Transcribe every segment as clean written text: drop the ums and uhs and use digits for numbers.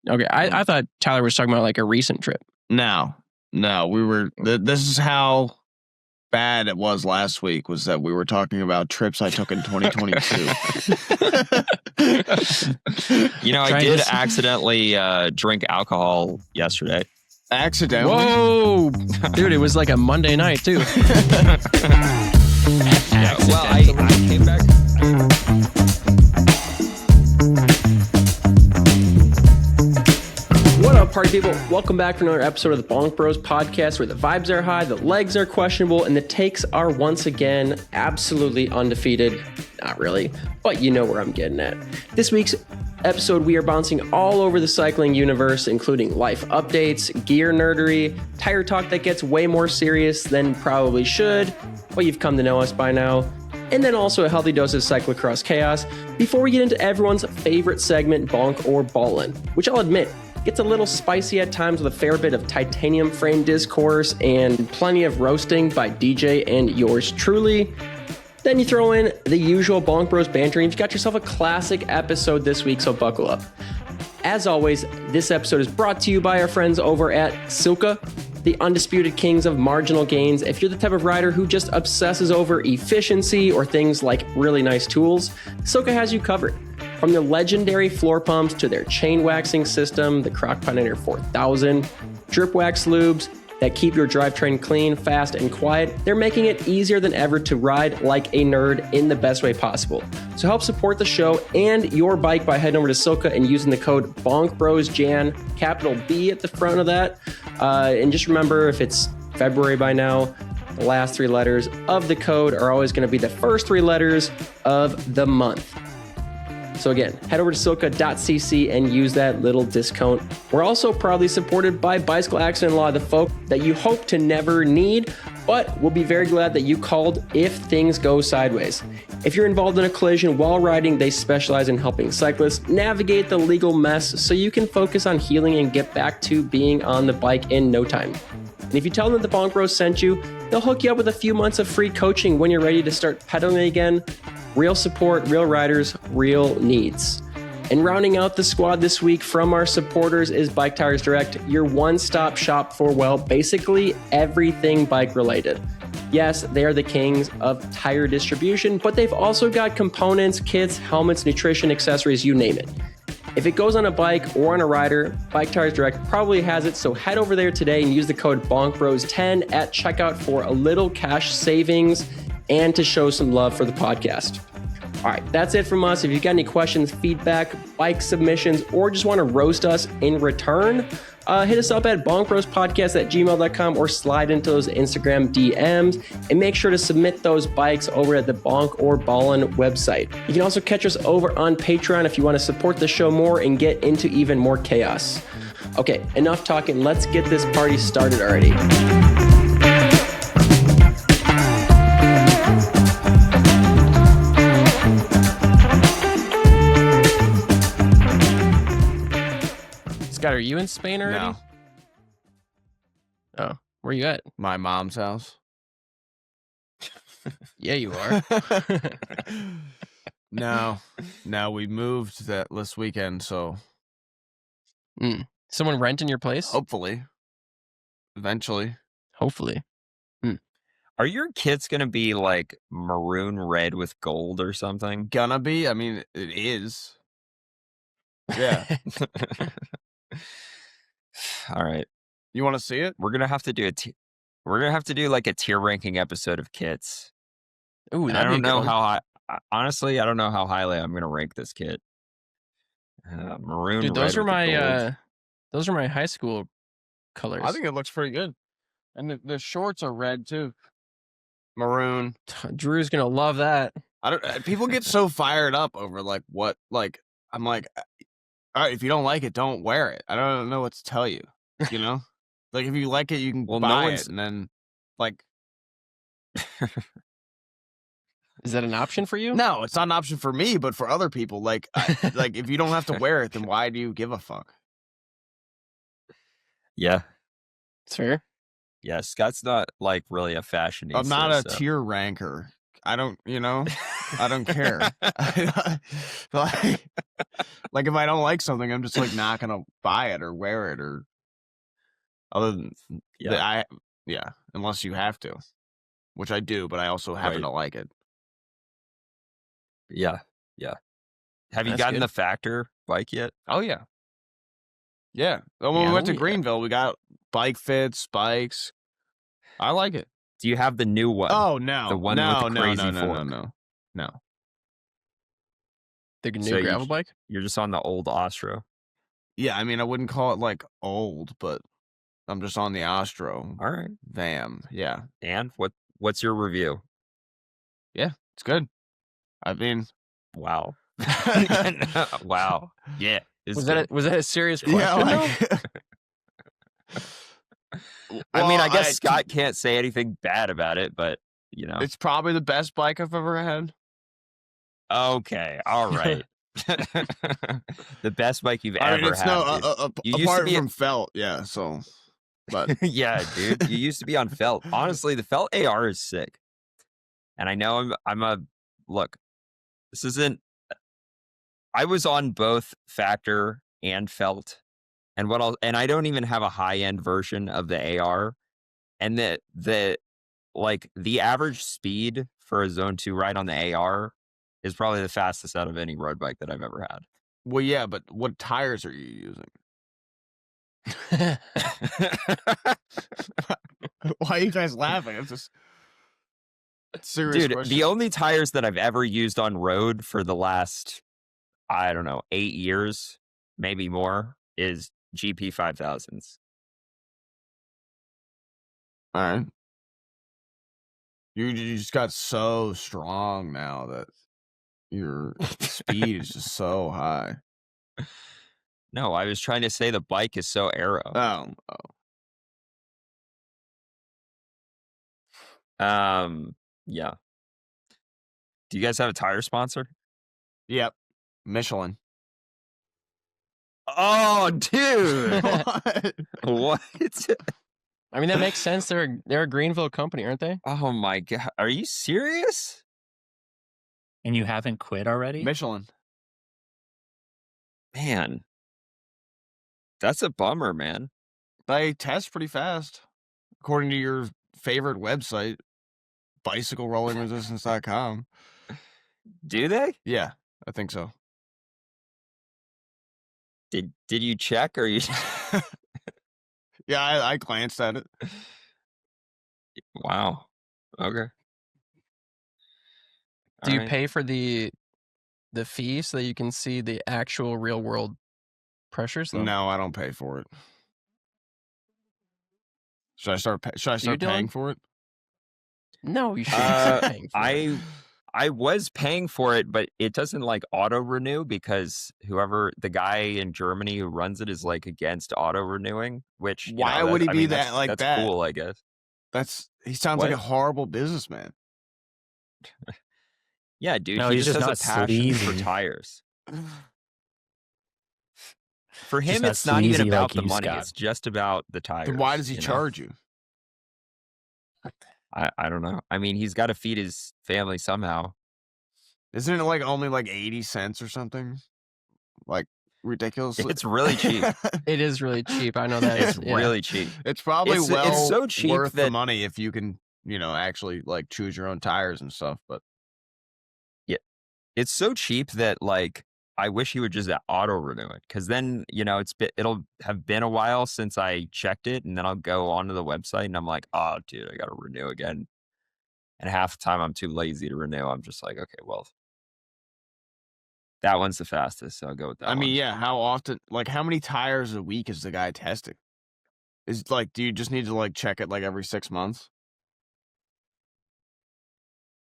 Okay, I thought Tyler was talking about like a recent trip. No, we were. This is how bad it was last week. Was that we were talking about trips I took in 2022. You know, I did accidentally drink alcohol yesterday. Accidentally? Whoa, dude! It was like a Monday night too. Yeah, well, I came back. What up, party people? Welcome back for another episode of the Bonk Bros podcast, where the vibes are high, the legs are questionable, and the takes are once again absolutely undefeated. Not really, but you know where I'm getting at. This week's episode, we are bouncing all over the cycling universe, including life updates, gear nerdery, tire talk that gets way more serious than probably should, but you've come to know us by now, and then also a healthy dose of cyclocross chaos before we get into everyone's favorite segment, Bonk or Ballin', which I'll admit, gets a little spicy at times with a fair bit of titanium frame discourse and plenty of roasting by DJ and yours truly. Then you throw in the usual Bonk Bros banter, and you've got yourself a classic episode this week, so buckle up. As always, this episode is brought to you by our friends over at SILCA, the undisputed kings of marginal gains. If you're the type of rider who just obsesses over efficiency or things like really nice tools, SILCA has you covered. From their legendary floor pumps to their chain waxing system, the Crockpotanator 4000, drip wax lubes that keep your drivetrain clean, fast, and quiet, they're making it easier than ever to ride like a nerd in the best way possible. So help support the show and your bike by heading over to SILCA and using the code BONKBROSJAN, capital B at the front of that. And just remember, if it's February by now, the last three letters of the code are always going to be the first three letters of the month. So again, head over to silca.cc and use that little discount. We're also proudly supported by Bicycle Accident Law, the folk that you hope to never need, but we'll be very glad that you called if things go sideways. If you're involved in a collision while riding, they specialize in helping cyclists navigate the legal mess so you can focus on healing and get back to being on the bike in no time. And if you tell them that the Bonk Bros sent you, they'll hook you up with a few months of free coaching when you're ready to start pedaling again. Real support, real riders, real needs. And rounding out the squad this week from our supporters is Bike Tires Direct, your one-stop shop for, well, basically everything bike related. Yes, they are the kings of tire distribution, but they've also got components, kits, helmets, nutrition, accessories, you name it. If it goes on a bike or on a rider, Bike Tires Direct probably has it, so head over there today and use the code BONKBROS10 at checkout for a little cash savings and to show some love for the podcast. All right, that's it from us. If you've got any questions, feedback, bike submissions, or just want to roast us in return, hit us up at bonkbrospodcast@gmail.com or slide into those Instagram DMs, and make sure to submit those bikes over at the Bonk or Ballin website. You can also catch us over on Patreon if you want to support the show more and get into even more chaos. Okay, enough talking. Let's get this party started already. Scott, are you in Spain already? No. Oh, where you at? My mom's house. Yeah, you are. No, we moved this weekend, so Someone renting your place? hopefully, eventually. Hopefully. Are your kits going to be like maroon red with gold or something? Gonna be? I mean, it is. Yeah. All right. You want to see it? We're going to have to do we're going to have to do like a tier ranking episode of kits. Ooh, And I don't know how high. Honestly, I don't know how highly I'm going to rank this kit. Maroon. Dude, those red are with the gold. those are my high school colors. I think it looks pretty good. And the shorts are red too. Maroon. Drew's gonna love that. I don't. People get so fired up over like what. Like I'm like, all right, if you don't like it, don't wear it. I don't know what to tell you. You know, like if you like it, you can buy it, and then like. Is that an option for you? No, it's not an option for me, but for other people. Like, like if you don't have to wear it, then why do you give a fuck? Yeah. It's fair. Yeah, Scott's not like really a fashionista. I'm not a tier ranker. I don't, I don't care. Like, Like if I don't like something, I'm just like not gonna buy it or wear it or other than unless you have to, which I do, but I also happen to like it. Yeah. Have you gotten the Factor bike yet? Oh yeah. Yeah. When we went to Greenville, we got bike fits, spikes. I like it. Do you have the new one? Oh no, the one with the crazy fork. No. The new gravel bike? You're just on the old Ostro. Yeah, I mean, I wouldn't call it like old, but I'm just on the Ostro. All right. VAM. Yeah. And what's your review? Yeah, it's good. I mean, wow. Wow. Yeah. Was that a serious question? Yeah, I mean, I guess Scott can't say anything bad about it, but you know, it's probably the best bike I've ever had. Okay, all right. The best bike you've ever had. Apart from felt, yeah. So, but yeah, dude, you used to be on felt. Honestly, the felt AR is sick, and I know I'm a look. This isn't. I was on both Factor and felt, and I don't even have a high end version of the AR, and the average speed for a Zone 2 ride on the AR is probably the fastest out of any road bike that I've ever had. Well, yeah, but what tires are you using? Why are you guys laughing? It's just serious question. The only tires that I've ever used on road for the last, I don't know, 8 years, maybe more, is GP 5000s. All right. You just got so strong now that your speed is just so high. No, I was trying to say the bike is so aero. Yeah. Do you guys have a tire sponsor? Yep. Michelin. Oh, dude. What? I mean, that makes sense. They're a Greenville company, aren't they? Oh my God. Are you serious? And you haven't quit already? Michelin. Man. That's a bummer, man. They test pretty fast. According to your favorite website, bicyclerollingresistance.com. Do they? Yeah, I think so. Did you check or you? Yeah, I glanced at it. Wow. Okay. Do you pay for the fee so that you can see the actual real world pressures? Though? No, I don't pay for it. Should I start paying for it? No, you shouldn't start paying for it. I was paying for it, but it doesn't like auto renew because the guy in Germany who runs it is like against auto renewing. Which why would he be that? That's cool, I guess. He sounds like a horrible businessman. Yeah, dude. No, he he's just not has a passion for sleazy. tires. For him, it's not even about the money. Scott. It's just about the tires. Then why does he charge you? I don't know. I mean, he's got to feed his family somehow. Isn't it like only like 80 cents or something? Like ridiculous. It's really cheap. It is really cheap. I know that. It's really cheap. It's probably it's so cheap worth that the money if you can, actually like choose your own tires and stuff. But yeah, it's so cheap that like I wish he would just auto renew it because then it'll have been a while since I checked it, and then I'll go onto the website and I'm like, oh, dude, I got to renew again. And half the time I'm too lazy to renew. I'm just like, okay, well, that one's the fastest, so I'll go with that. I mean, yeah. How often? Like, how many tires a week is the guy testing? Is like, do you just need to like check it like every 6 months?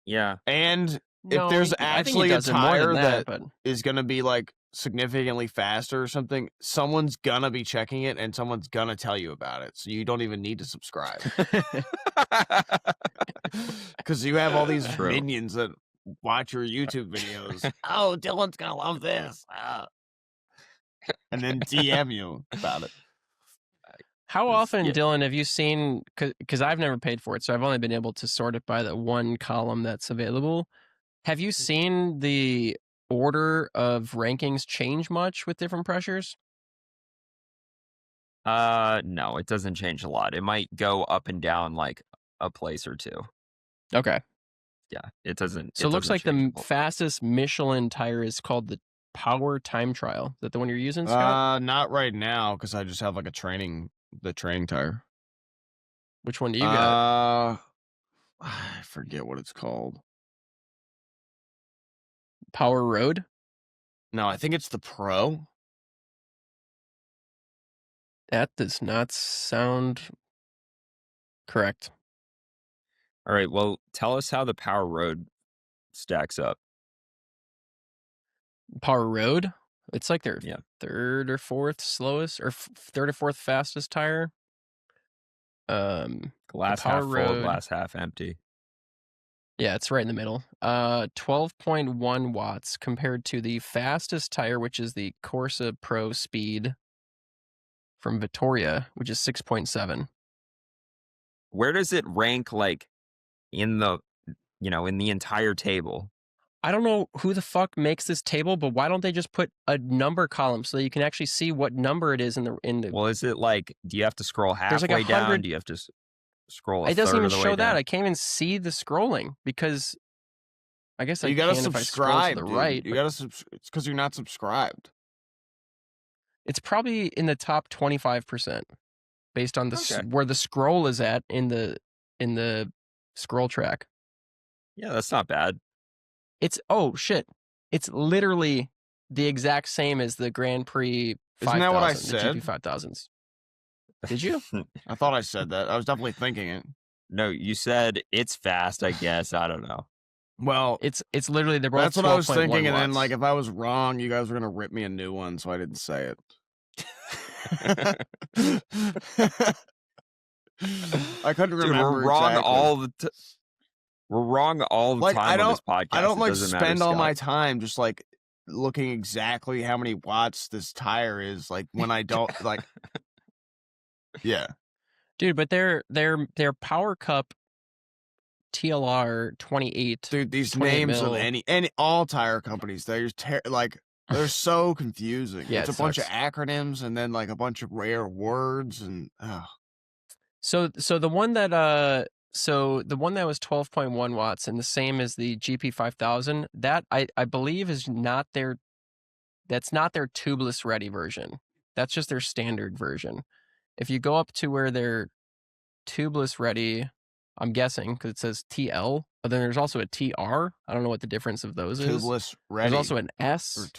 Yeah. And if there's actually a tire that is going to be like significantly faster or something, someone's going to be checking it and someone's going to tell you about it. So you don't even need to subscribe. Because you have all these minions that watch your YouTube videos. Oh, Dylan's going to love this. And then DM you about it. How often, Dylan, have you seen, because I've never paid for it, so I've only been able to sort it by the one column that's available. Have you seen the order of rankings change much with different pressures? No, it doesn't change a lot. It might go up and down like a place or two. Okay. Yeah, it doesn't. So it looks like change the fastest Michelin tire is called the Power Time Trial. Is that the one you're using, Scott? Not right now because I just have like the training tire. Which one do you got? I forget what it's called. Power Road? No, I think it's the Pro. That does not sound correct. All right, well, tell us how the Power Road stacks up. Power Road? It's like their Yeah. third or fourth slowest, or third or fourth fastest tire. Glass Power half full, Road. glass half empty. Yeah, it's right in the middle. 12.1 watts compared to the fastest tire, which is the Corsa Pro Speed from Vittoria, which is 6.7. Where does it rank, like, in the, in the entire table? I don't know who the fuck makes this table, but why don't they just put a number column so that you can actually see what number it is in the. Well, is it like, do you have to scroll There's like halfway 100 down? Do you have to scroll a It doesn't third even of the way show that. down? I can't even see the scrolling because I guess I You gotta can if I scroll to subscribe, the dude. right. You gotta it's because you're not subscribed. It's probably in the top 25% based on Okay. where the scroll is at in the scroll track. Yeah, that's not bad. It's literally the exact same as the Grand Prix 5000, Isn't that what I the said? GP 5000s. Did you? I thought I said that. I was definitely thinking it. No, you said it's fast, I guess. I don't know. Well, It's literally they're both. that's what I was 12.1 thinking, and then watts. like if I was wrong, you guys were gonna rip me a new one, so I didn't say it. I couldn't Dude, remember. we're wrong exactly. all the We're wrong all the Like time on this podcast. I don't It like doesn't matter, spend all Scott. my time just like looking exactly how many watts this tire is. Like when I don't like. Yeah, Dude, but their Power Cup TLR 28. dude, these 28 names mil. of any all tire companies, they're like they're so confusing. Yeah, it's it a bunch of sucks. acronyms and then like a bunch of rare words and. So the one that was 12.1 watts and the same as the GP 5000, that I believe is not that's not their tubeless ready version. That's just their standard version. If you go up to where they're tubeless ready, I'm guessing because it says TL, but then there's also a TR. I don't know what the difference of those is. Tubeless ready. There's also an S.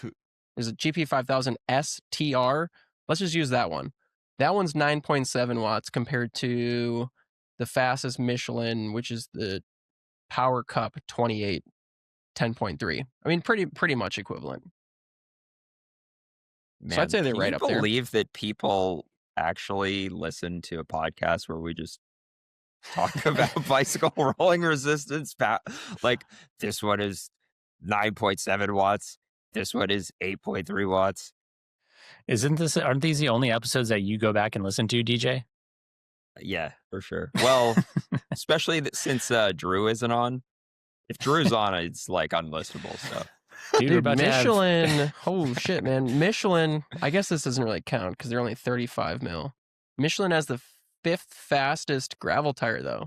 There's a GP 5000 STR. Let's just use that one. That one's 9.7 watts compared to the fastest Michelin, which is the Power Cup 28, 10.3. I mean, pretty much equivalent. Man, So I'd say they're right up there. Can you believe that people actually listen to a podcast where we just talk about bicycle rolling resistance? Like, this one is 9.7 watts. This one is 8.3 watts. Aren't these the only episodes that you go back and listen to, DJ? Yeah, for sure. Well, especially since Drew isn't on. If Drew's on, it's like unlistenable stuff. Dude, Michelin. Oh shit, man. Michelin. I guess this doesn't really count because they're only 35 mil. Michelin has the 5th fastest gravel tire, though.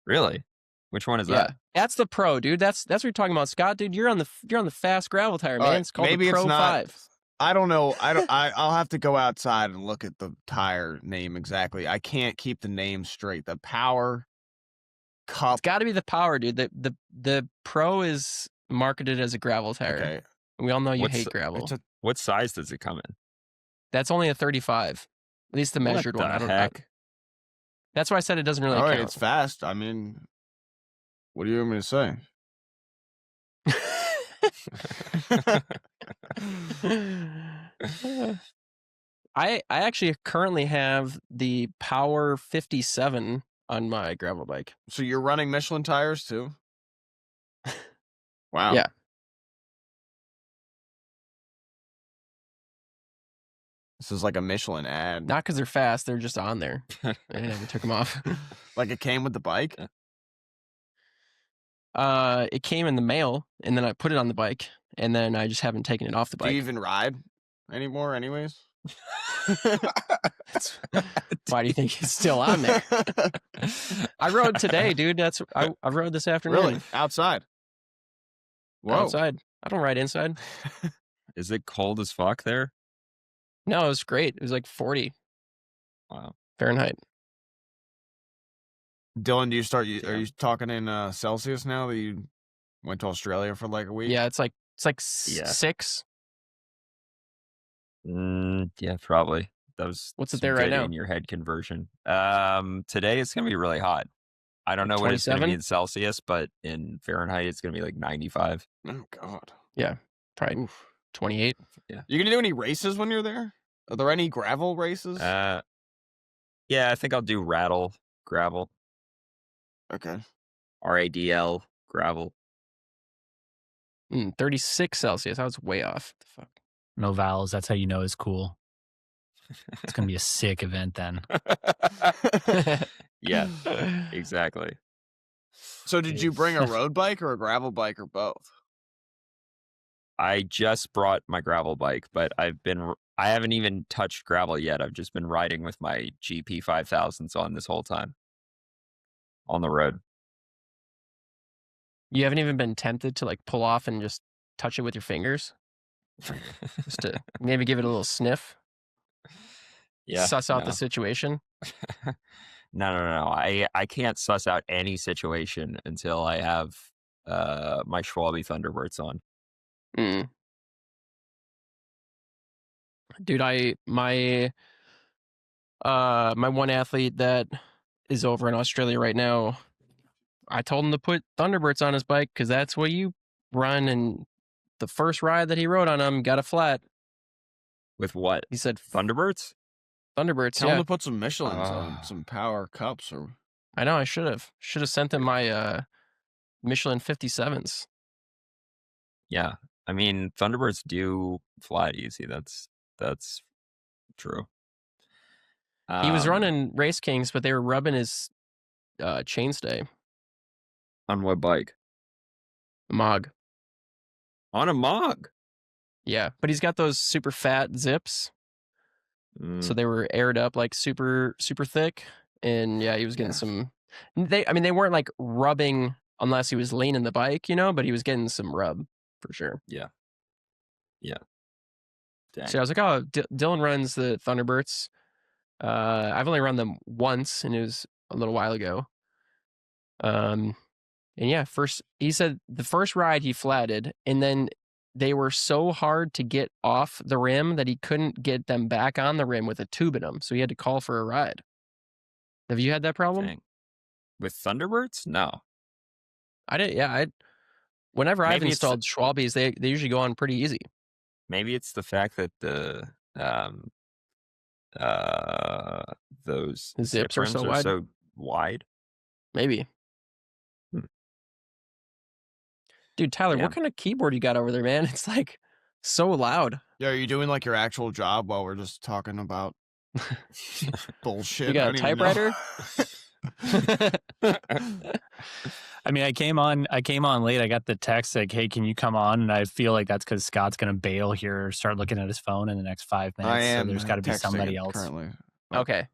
Really? Which one is Yeah, that? that's the Pro, dude. That's what you're talking about, Scott. Dude, you're on the fast gravel tire, man. It's called maybe the Pro it's not, 5. I don't know. I'll have to go outside and look at the tire name exactly. I can't keep the name straight. The Power Cup. It's got to be the Power, dude. The Pro is marketed as a gravel tire. Okay. We all know you hate gravel. What size does it come in? That's only a 35. At least the measured one. What the heck? That's why I said it doesn't really All right, count. it's fast. I mean, what do you want me to say? I actually currently have the Power 57 on my gravel bike. So you're running Michelin tires too? Wow. Yeah. This is like a Michelin ad. Not because they're fast, they're just on there. I never took them off. Like it came with the bike? It came in the mail, and then I put it on the bike, and then I just haven't taken it off the Do bike. you even ride anymore, anyways? Why do you think it's still on there? I rode today, dude. I rode this afternoon. Really? Outside? Whoa. Outside. I don't ride inside. Is it cold as fuck there? No, it was great. It was like 40 Wow. Fahrenheit. Dylan, are you talking in Celsius now that you went to Australia for like a week? Yeah, it's like 6. Yeah, probably. That was What's it there right now? In your head conversion. Today it's gonna be really hot. I don't know what it's gonna be in Celsius, but in Fahrenheit it's gonna be like 95. Oh God. Yeah, probably 28. Yeah. You gonna do any races when you're there? Are there any gravel races? Yeah, I think I'll do gravel. Okay. RADL gravel. 36 Celsius. I was way off. The fuck. No vowels. That's how you know it's cool. It's gonna be a sick event then. Yeah, exactly. So did you bring a road bike or a gravel bike or both? I just brought my gravel bike, but I haven't even touched gravel yet. I've just been riding with my GP 5000s on this whole time. On the road. You haven't even been tempted to like pull off and just touch it with your fingers? Just to maybe give it a little sniff? Yeah. Suss out the situation? No. I can't suss out any situation until I have my Schwalbe Thunderbirds on. Dude, my one athlete that is over in Australia right now, I told him to put Thunderbirds on his bike because that's what you run, and the first ride that he rode on them got a flat. With what? He said Thunderbirds? Thunderbirds, Tell yeah. him to put some Michelins on, some power cups or... I know, I should have sent him my Michelin 57s. Yeah. I mean, Thunderbirds do fly easy. That's true. He was running Race Kings, but they were rubbing his chainstay. On what bike? Mog. On a Mog? Yeah, but he's got those super fat zips. So they were aired up like super, super thick. And yeah, he was getting some... They weren't like rubbing unless he was leaning the bike, but he was getting some rub for sure. Yeah. Dang. So I was like, oh, Dylan runs the Thunderbirds. I've only run them once, and it was a little while ago. And yeah, he said the first ride he flatted, and then they were so hard to get off the rim that he couldn't get them back on the rim with a tube in them. So he had to call for a ride. Have you had that problem? Dang. With Thunderbirds? No. I did. Yeah. Whenever I've installed Schwalbes, they usually go on pretty easy. Maybe it's the fact that those zips are so wide. Maybe. Dude, Tyler, what kind of keyboard you got over there, man? It's like so loud. Yeah, are you doing like your actual job while we're just talking about bullshit? You got a typewriter? I mean, I came on late. I got the text like, "Hey, can you come on?" And I feel like that's because Scott's gonna bail here, start looking at his phone in the next 5 minutes. I am. So there's got to be somebody else currently. Okay.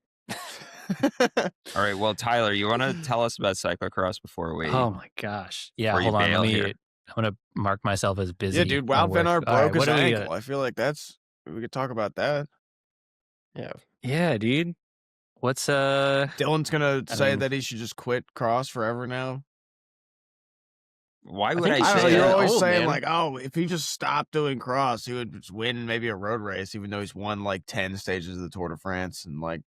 All right. Well, Tyler, you want to tell us about cyclocross before we? Oh my gosh! Yeah, before you hold on. bail here? I'm gonna mark myself as busy. Yeah, dude. Wout Van Aert broke his what do we ankle. I feel like we could talk about that. Yeah, dude. What's Dylan's gonna say that he should just quit cross forever now. Why would I don't know, say you're that? always saying like, oh, if he just stopped doing cross, he would just win maybe a road race, even though he's won like 10 stages of the Tour de France and like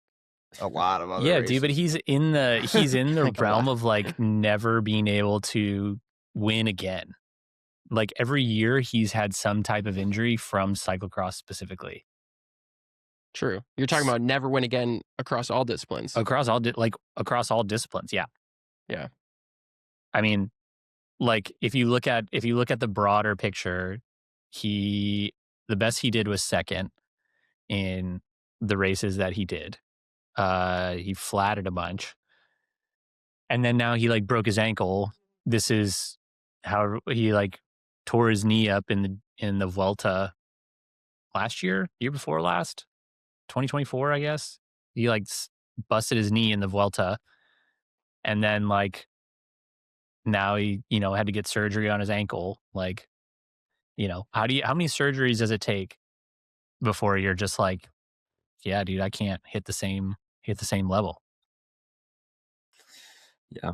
a lot of other races. dude, but he's in the realm of like never being able to win again. Like every year he's had some type of injury from cyclocross specifically. True. You're talking about never win again across all disciplines. Across all disciplines, yeah. Yeah. I mean, like if you look at the broader picture, the best he did was second in the races that he did. He flatted a bunch. And then now he like broke his ankle. This is how he like tore his knee up in the Vuelta last year before last, 2024, I guess. He like busted his knee in the Vuelta, and then like now he had to get surgery on his ankle. Like, how many surgeries does it take before you're just like, yeah, dude, I can't hit the same level. Yeah.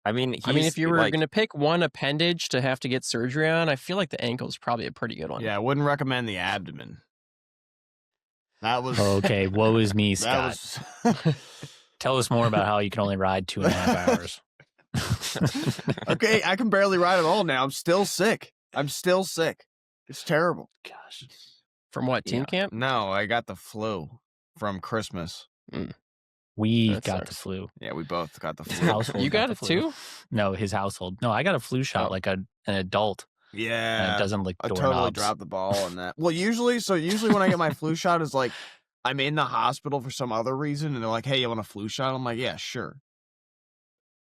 I mean, if you were going to pick one appendage to have to get surgery on, I feel like the ankle is probably a pretty good one. Yeah, I wouldn't recommend the abdomen. That was okay. Woe is me, that Scott. Tell us more about how you can only ride 2.5 hours. Okay, I can barely ride at all now. I'm still sick. It's terrible. Gosh. From what, team camp? No, I got the flu from Christmas. We That got sucks. the flu. Yeah, we both got the His flu. household You got the it flu. too? No, his household. No, I got a flu shot like an adult. And Yeah, it doesn't lick I doorknobs. totally dropped the ball on that. Well, usually when I get my flu shot is like I'm in the hospital for some other reason, and they're like, "Hey, you want a flu shot?" I'm like, "Yeah, sure."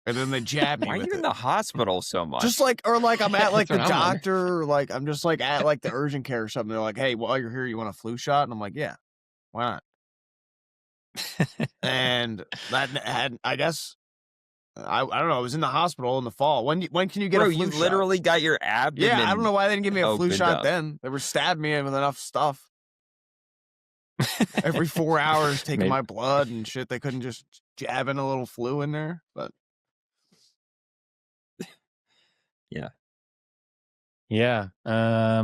And then they jab me why are with you it. in the hospital so much? Just like, or like I'm at like the That's what I'm wondering. doctor, or like I'm just like at like the urgent care or something. They're like, "Hey, while you're here, you want a flu shot?" And I'm like, "Yeah, why not?" And that had, I guess, I don't know. I was in the hospital in the fall. When can you get Bro, a flu you shot? literally got your abdomen. Yeah, I don't know why they didn't give me a flu opened shot up. then. They were stabbing me with enough stuff. Every 4 hours, taking Maybe- my blood and shit. They couldn't just jab in a little flu in there. But Yeah. I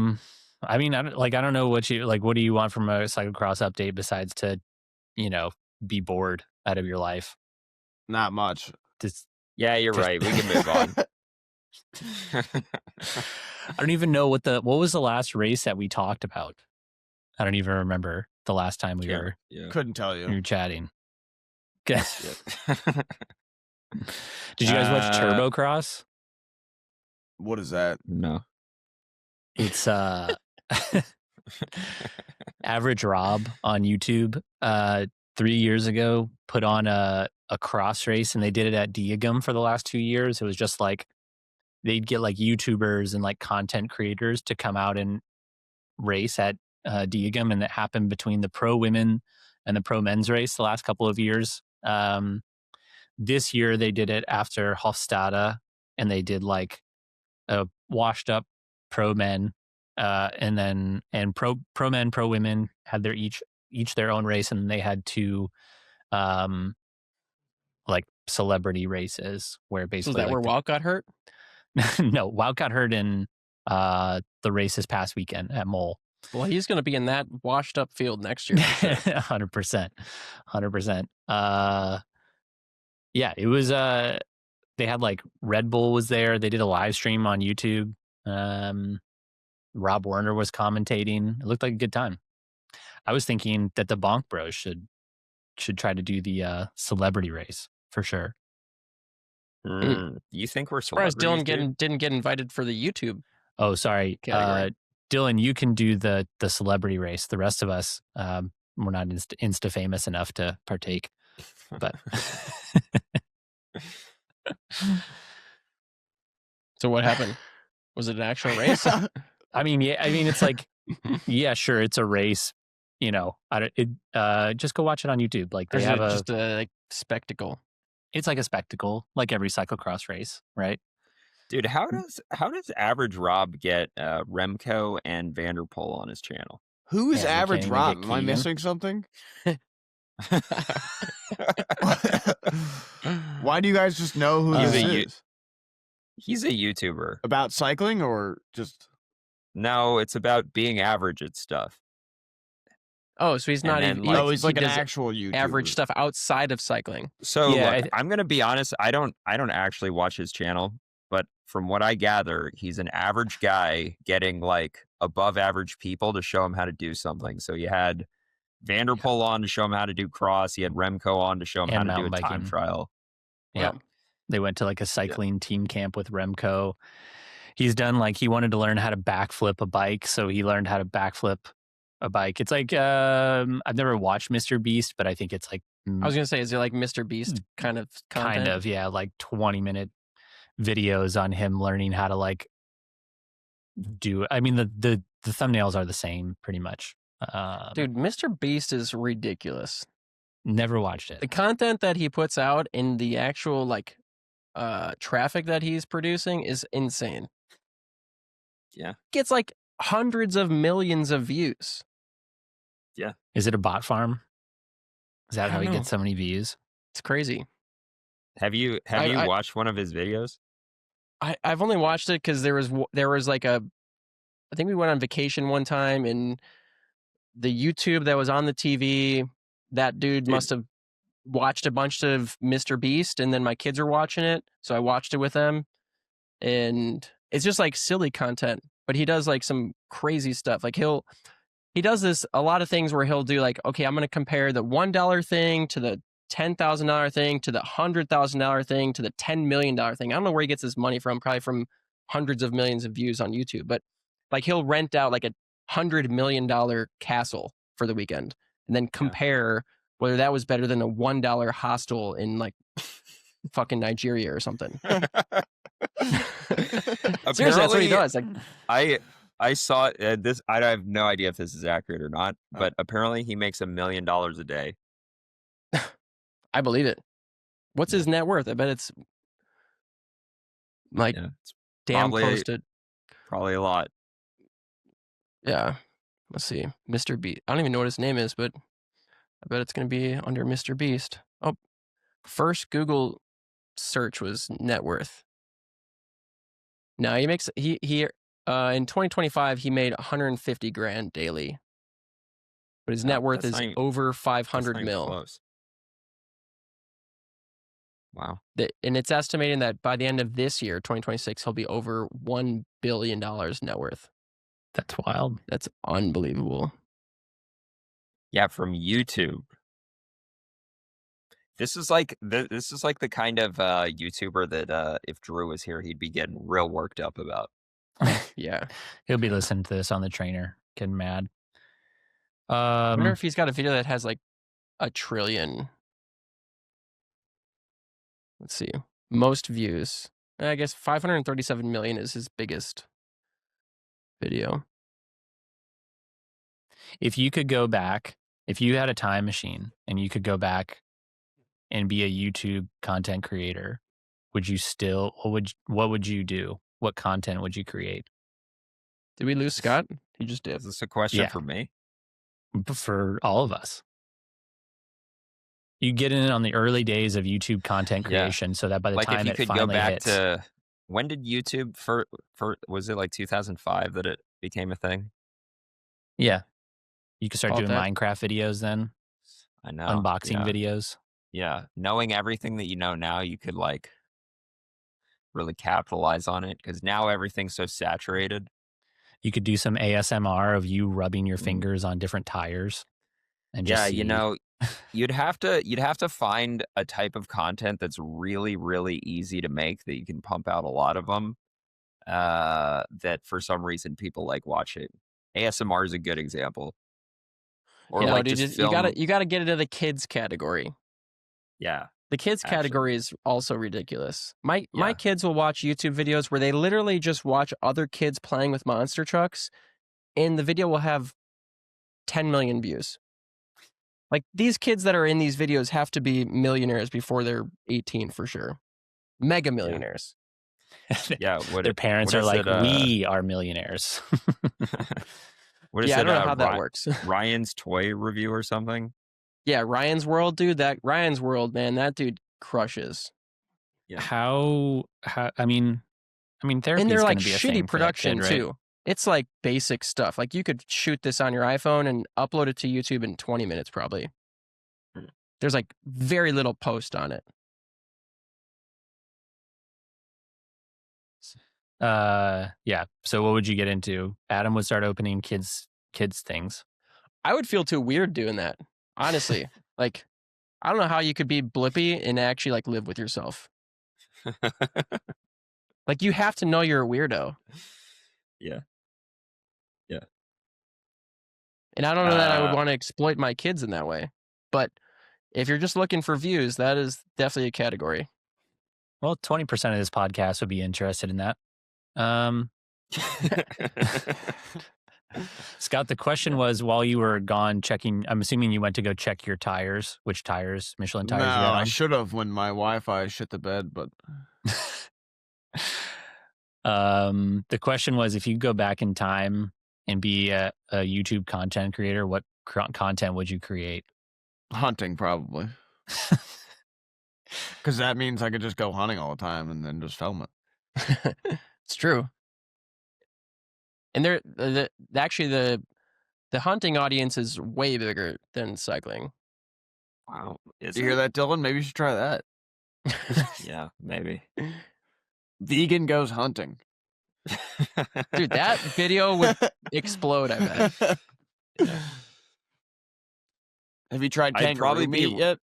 mean, I don't know what do you want from a cyclocross update besides to, be bored out of your life? not much. Just, Yeah, you're right. We can move on. I don't even know what was the last race that we talked about. I don't even remember the last time we were Couldn't tell you. chatting. Did you guys watch Turbocross? What is that? No. It's Average Rob on YouTube 3 years ago put on a cross race, and they did it at Diegem for the last 2 years. It was just like they'd get like YouTubers and like content creators to come out and race at Diegem, and it happened between the pro women and the pro men's race the last couple of years. This year they did it after Hofstade, and they did like a washed up pro men, and pro men, pro women had their each their own race, and they had two like celebrity races where basically So is that where Walt got hurt? no, Wout got hurt in the race this past weekend at Mole. Well, he's going to be in that washed up field next year. 100%. Yeah, it was they had like Red Bull was there. They did a live stream on YouTube. Rob Werner was commentating. It looked like a good time. I was thinking that the Bonk Bros should try to do the celebrity race for sure. You think we're Surprised celebrities? Dylan didn't get invited for the YouTube. Oh, sorry. Category. Dylan, you can do the celebrity race. The rest of us, we're not Insta famous enough to partake. But So what happened? Was it an actual race? I mean, it's like, yeah, sure, it's a race. Just go watch it on YouTube. Like they have just a like, spectacle. It's like a spectacle, like every cyclocross race, right? Dude, how does Average Rob get Remco and Vanderpool on his channel? Who is Yeah, we Average can't even Rob? get Am I Keegan. missing something? Why do you guys just know who He's this a is? He's a YouTuber. About cycling or just? No, it's about being average at stuff. Oh, so he's And not then, even. like, Oh, he's like an does actual YouTuber. average stuff outside of cycling. So Yeah, look, I'm gonna be honest. I don't actually watch his channel, but from what I gather, he's an average guy getting like above average people to show him how to do something. So you had Vanderpool on to show him how to do cross. He had Remco on to show him And how to do a mountain time biking. trial. Yeah. Wow. They went to like a cycling team camp with Remco. He's done like he wanted to learn how to backflip a bike, so he learned how to backflip a bike. It's like I've never watched Mr.Beast, but I think it's like I was gonna say, is it like Mr. Beast kind of content? kind of, yeah, like 20-minute videos on him learning how to like do. I mean, the thumbnails are the same pretty much. Dude, MrBeast is ridiculous. Never watched The it. content that he puts out in the actual like traffic that he's producing is insane. Yeah. Gets like hundreds of millions of views. Is it a bot farm? Is that I how he don't gets so many views? It's crazy. Have you watched one of his videos? I've only watched it because there was like I think we went on vacation one time, and the YouTube that was on the TV, that dude must have watched a bunch of MrBeast, and then my kids are watching it, so I watched it with them, and it's just like silly content, but he does like some crazy stuff. Like he does a lot of things where he'll do like, okay, I'm going to compare the $1 thing to the $10,000 thing to the $100,000 thing to the $10 million thing. I don't know where he gets his money from, probably from hundreds of millions of views on YouTube, but like he'll rent out like $100 million castle for the weekend and then compare whether that was better than a $1 hostel in like fucking Nigeria or something. Seriously, that's what he does. Like, I saw this. I have no idea if this is accurate or not, but apparently he makes $1 million a day. I believe it. What's his net worth? I bet it's like it's damn close to probably a lot. Yeah. Let's see. MrBeast. I don't even know what his name is, but I bet it's going to be under MrBeast. Oh, first Google search was net worth. No, he makes he in 2025 he made 150 grand daily, but his net worth is over 500 mil. Close. Wow. And it's estimating that by the end of this year, 2026, he'll be over $1 billion net worth. That's wild. That's unbelievable. Yeah, from YouTube. This is like the kind of YouTuber that if Drew was here, he'd be getting real worked up about. Yeah, he'll be listening to this on the trainer, getting mad. I wonder if he's got a video that has like 1 trillion. Let's see, most views. I guess 537 million is his biggest video. If you could go back, if you had a time machine and you could go back and be a YouTube content creator, would you still, what would you do? What content would you create? Did we lose Scott? He just did. Is this a question for me? For all of us. You get in on the early days of YouTube content creation so that by the time it finally hits. When did YouTube, was it like 2005 that it became a thing? Yeah. You could start doing Minecraft videos then. I know. Unboxing videos. Yeah. Knowing everything that you know now, you could like really capitalize on it because now everything's so saturated. You could do some ASMR of you rubbing your fingers on different tires. And just you know, you'd have to find a type of content that's really, really easy to make that you can pump out a lot of them. That for some reason people like watching. ASMR is a good example. Or you like you gotta get into the kids category. Yeah. The kids category is also ridiculous. My kids will watch YouTube videos where they literally just watch other kids playing with monster trucks, and the video will have 10 million views. Like, these kids that are in these videos have to be millionaires before they're 18 for sure. Mega millionaires. Yeah. Their parents are like, we are millionaires. What is it? I don't know how that works. Ryan's toy review or something? Yeah, Ryan's World, dude. That Ryan's World, man, that dude crushes. Yeah. How I mean therapy, and they're like be a shitty thing production for that kid, right? too. It's like basic stuff. Like, you could shoot this on your iPhone and upload it to YouTube in 20 minutes probably. There's like very little post on it. Yeah. So what would you get into? Adam would start opening kids things. I would feel too weird doing that, honestly. Like, I don't know how you could be blippy and actually like live with yourself. Like, you have to know you're a weirdo. Yeah. Yeah. And I don't know that I would want to exploit my kids in that way. But if you're just looking for views, that is definitely a category. Well, 20% of this podcast would be interested in that. Scott, the question was, while you were gone checking, I'm assuming you went to go check your tires, which tires, Michelin tires you had on? I should have when my Wi-Fi shit the bed, but... The question was, if you go back in time and be a YouTube content creator, what content would you create? Hunting, probably. Because that means I could just go hunting all the time and then just film it. It's true. And actually the hunting audience is way bigger than cycling. Wow. Did you hear that, Dylan? Maybe you should try that. Yeah, maybe. Vegan goes hunting. Dude, that video would explode, I bet. Yeah. Have you tried kangaroo meat yet?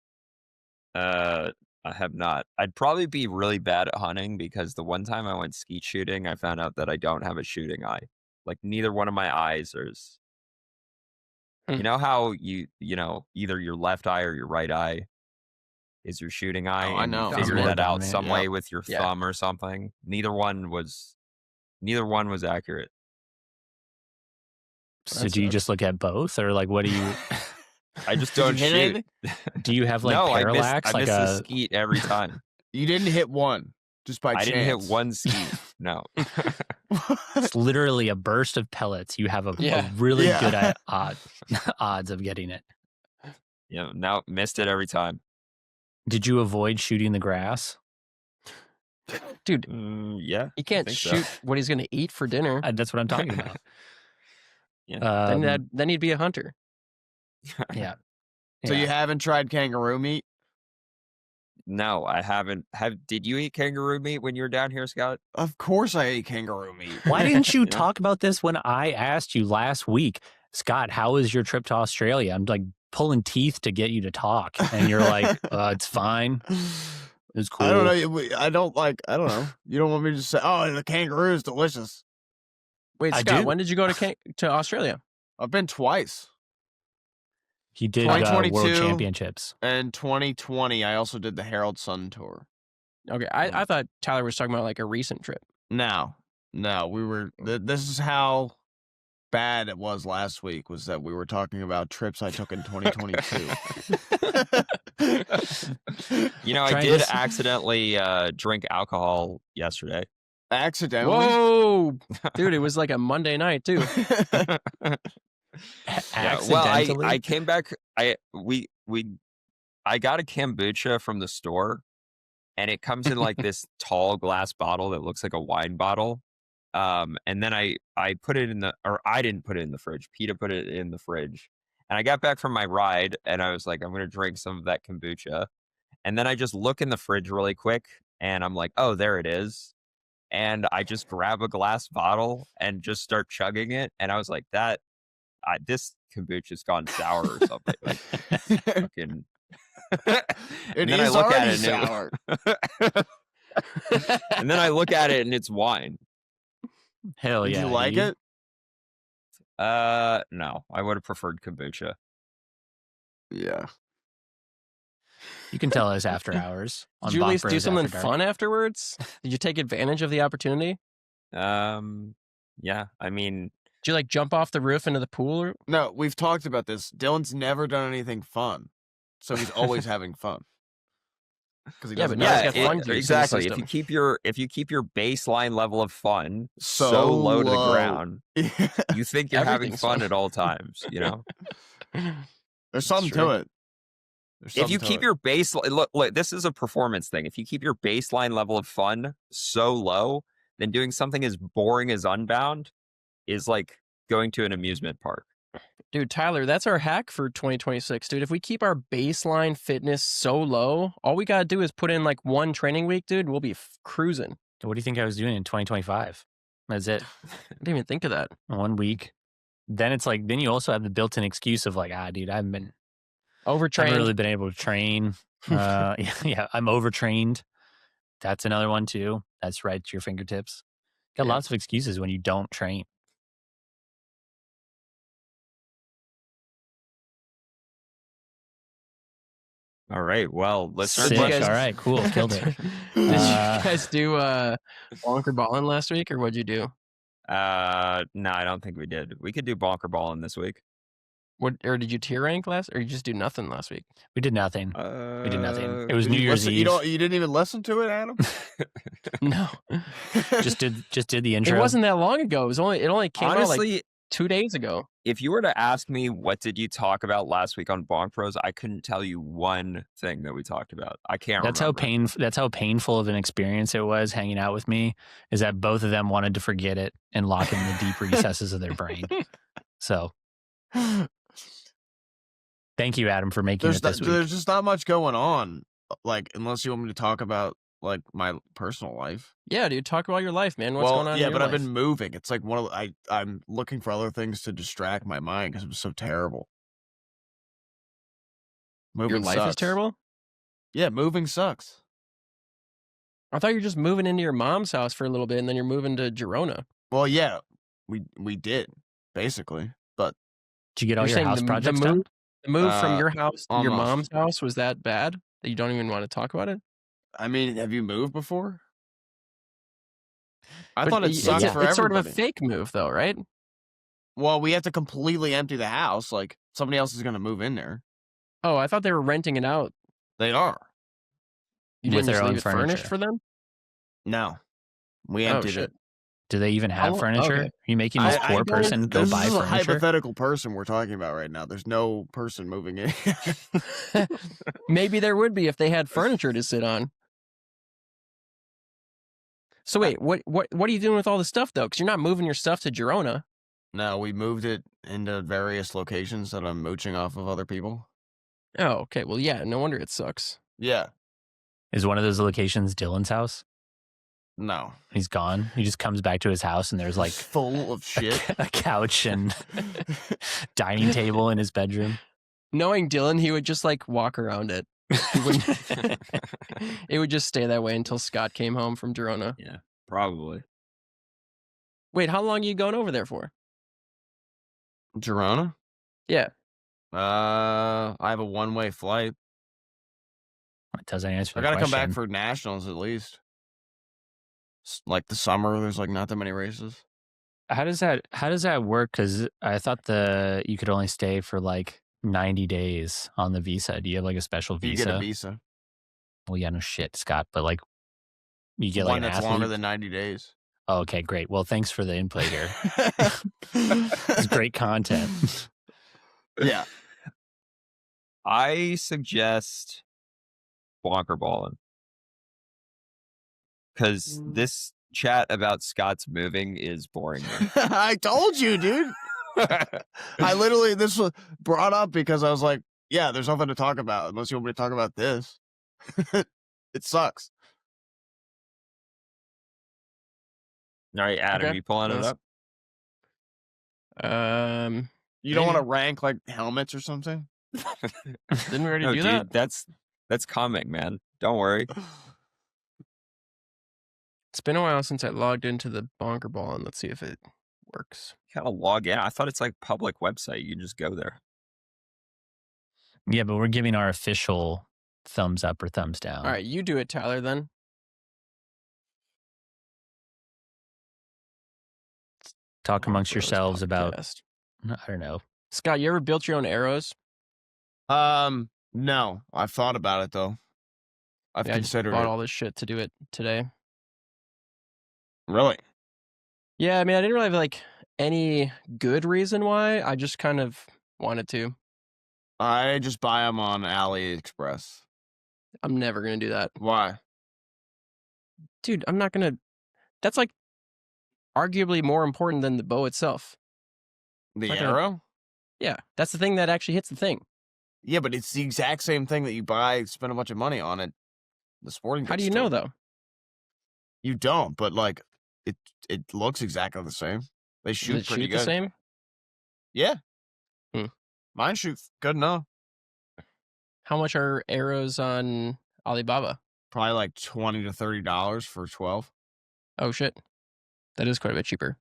I have not. I'd probably be really bad at hunting because the one time I went skeet shooting, I found out that I don't have a shooting eye. Like neither one of my eyes is. You know how you know, either your left eye or your right eye is your shooting eye. Oh, I know. You figure that out some Yeah. way with your thumb or something. Neither one was accurate. So do you just look at both, or like what do you? I just don't shoot. Do you have like No, parallax? I like miss a skeet every time. You didn't hit one just by chance. I didn't hit one skeet. No. It's literally a burst of pellets. You have a really good odds of getting it. Yeah, no, missed it every time. Did you avoid shooting the grass? Dude, yeah. he can't shoot what he's going to eat for dinner. That's what I'm talking about. Yeah. Then he'd be a hunter. Yeah. So you haven't tried kangaroo meat? No, I haven't. Did you eat kangaroo meat when you were down here, Scott? Of course I ate kangaroo meat. Why didn't you talk about this when I asked you last week? Scott, how was your trip to Australia? I'm like pulling teeth to get you to talk. And you're like, it's fine. It's cool. I don't know. I don't know. You don't want me to say, oh, the kangaroo is delicious. Wait, Scott, when did you go to Australia? I've been twice. He did 2022 World Championships. And 2020, I also did the Herald Sun Tour. Okay, I thought Tyler was talking about like a recent trip. No, we were. This is how bad it was last week. Was that we were talking about trips I took in 2022. You know, I did accidentally drink alcohol yesterday. Accidentally? Whoa, dude! It was like a Monday night too. Yeah, well, I came back. I got a kombucha from the store, and it comes in like this tall glass bottle that looks like a wine bottle. And then I put it in I didn't put it in the fridge. Peter put it in the fridge, and I got back from my ride, and I was like, I'm gonna drink some of that kombucha, and then I just look in the fridge really quick, and I'm like, oh, there it is. And I just grab a glass bottle and just start chugging it, and I was like, this kombucha's gone sour or something. Like, fucking. It is already sour. And then I look at it and it's wine. Hell yeah! Did you like it? No, I would have preferred kombucha. Yeah. You can tell us after hours. Did you at least do something fun afterwards? Did you take advantage of the opportunity? Yeah. I mean, did you like jump off the roof into the pool? No, we've talked about this. Dylan's never done anything fun, so he's always having fun. Because he doesn't. Exactly. If you keep your baseline level of fun so low to the ground, you think you're having fun at all times. You know, there's something to it. If you keep your baseline, look, this is a performance thing. If you keep your baseline level of fun so low, then doing something as boring as Unbound is like going to an amusement park. Dude, Tyler, that's our hack for 2026, dude. If we keep our baseline fitness so low, all we got to do is put in like one training week, dude. We'll be cruising. What do you think I was doing in 2025? That's it. I didn't even think of that. 1 week. Then it's like, then you also have the built-in excuse of like, dude, I haven't been overtrained. I haven't really been able to train. Yeah, I'm overtrained. That's another one too. That's right to your fingertips. Got lots of excuses when you don't train. All right. Well, listeners, Sick. All right, cool. Killed it. Did you guys do bonker balling last week, or what'd you do? no, I don't think we did. We could do bonker balling this week. What, or did you tier rank last, or you just do nothing last week? We did nothing. We did nothing. It was New Year's Eve. You didn't even listen to it, Adam? No. just did the intro. It wasn't that long ago. It only came out Honestly, like 2 days ago. if you were to ask me what did you talk about last week on Bonk Bros, I couldn't tell you one thing that we talked about. I can't remember. That's how painful of an experience it was hanging out with me, is that both of them wanted to forget it and lock it in the deep recesses of their brain. So thank you, Adam, for making it this week. There's just not much going on, like, unless you want me to talk about like my personal life. Yeah, dude, talk about your life, man. What's going on? Yeah, in but your I've life? been moving. It's like I'm looking for other things to distract my mind because it was so terrible. Moving Your life sucks. is terrible. Yeah, moving sucks. I thought you were just moving into your mom's house for a little bit, and then you're moving to Girona. Well, yeah, we did basically, but Did you get all You're your saying house projects done? The move from your house to your almost. mom's house was that bad that you don't even want to talk about it? I mean, have you moved before? I But thought it sucked for it's sort of a everybody. fake move, though, right? Well, we have to completely empty the house. Like somebody else is going to move in there. Oh, I thought they were renting it out. They are. You With didn't their just own leave it furnished furniture. for them? No, we Oh, emptied shit. it. Do they even have Oh, furniture? okay. Are you making this poor person go This buy is a furniture? hypothetical person we're talking about right now. There's no person moving in. Maybe there would be if they had furniture to sit on. So wait, what are you doing with all the stuff though? Because you're not moving your stuff to Girona. No, we moved it into various locations that I'm mooching off of other people. Oh, okay. Well, yeah. No wonder it sucks. Yeah. Is one of those locations Dylan's house? No. He's gone. He just comes back to his house and there's like full of shit. a couch and dining table in his bedroom. Knowing Dylan, he would just like walk around it. He wouldn't. It would just stay that way until Scott came home from Girona. Yeah, probably. Wait, how long are you going over there for? Girona? Yeah. I have a one-way flight. That doesn't answer I the gotta question. come back for nationals at least. Like the summer, there's like not that many races. How does that work? Because I thought you could only stay for like 90 days on the visa. Do you have like a special visa? You get a visa. Well, yeah, no shit, Scott. But like, you get like One an that's athlete. longer than 90 days. Oh, okay, great. Well, thanks for the input here. It's great content. Yeah. I suggest bonker balling. Because this chat about Scott's moving is boring me. I told you, dude. This was brought up because I was like, yeah, there's nothing to talk about unless you want me to talk about this. It sucks. All right, Adam, Okay. you pulling it up? You don't want to rank like helmets or something? Didn't we already No, do dude, that? that's coming, man. Don't worry. It's been a while since I logged into the bonker ball, and let's see if it works. You gotta log in. I thought it's like public website. You can just go there. Yeah, but we're giving our official thumbs up or thumbs down. All right, you do it, Tyler, then. Talk amongst Bonk Bros yourselves about, podcast. I don't know. Scott, you ever built your own arrows? No. I've thought about it though. I've Yeah, I just considered bought it. all this shit to do it today. Really? Yeah, I mean, I didn't really have like any good reason why. I just kind of wanted to. I just buy them on AliExpress. I'm never gonna do that, Why? dude. I'm not gonna. That's like arguably more important than the bow itself. The Okay. arrow? Yeah, that's the thing that actually hits the thing. Yeah, but it's the exact same thing that you buy, spend a bunch of money on it. The sporting How do goods you know store. though? You don't, but like it looks exactly the same. They Does shoot it pretty shoot good. the same? Yeah. Hmm. Mine shoot good enough. How much are arrows on Alibaba? Probably like $20 to $30 for 12. Oh shit, that is quite a bit cheaper.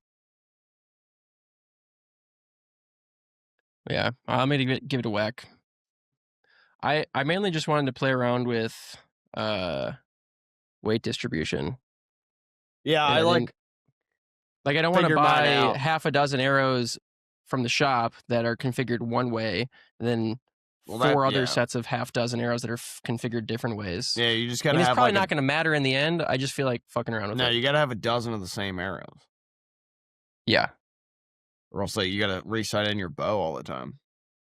Yeah, I'm gonna give it a whack. I mainly just wanted to play around with weight distribution. Yeah, I like I don't want to figured mine buy out. half a dozen arrows from the shop that are configured one way, and then four other sets of half dozen arrows that are configured different ways. Yeah, you just gotta it's have probably like not going to matter in the end. I just feel like fucking around with it. No, you gotta have a dozen of the same arrows. Yeah. Or else like, you gotta resight in your bow all the time.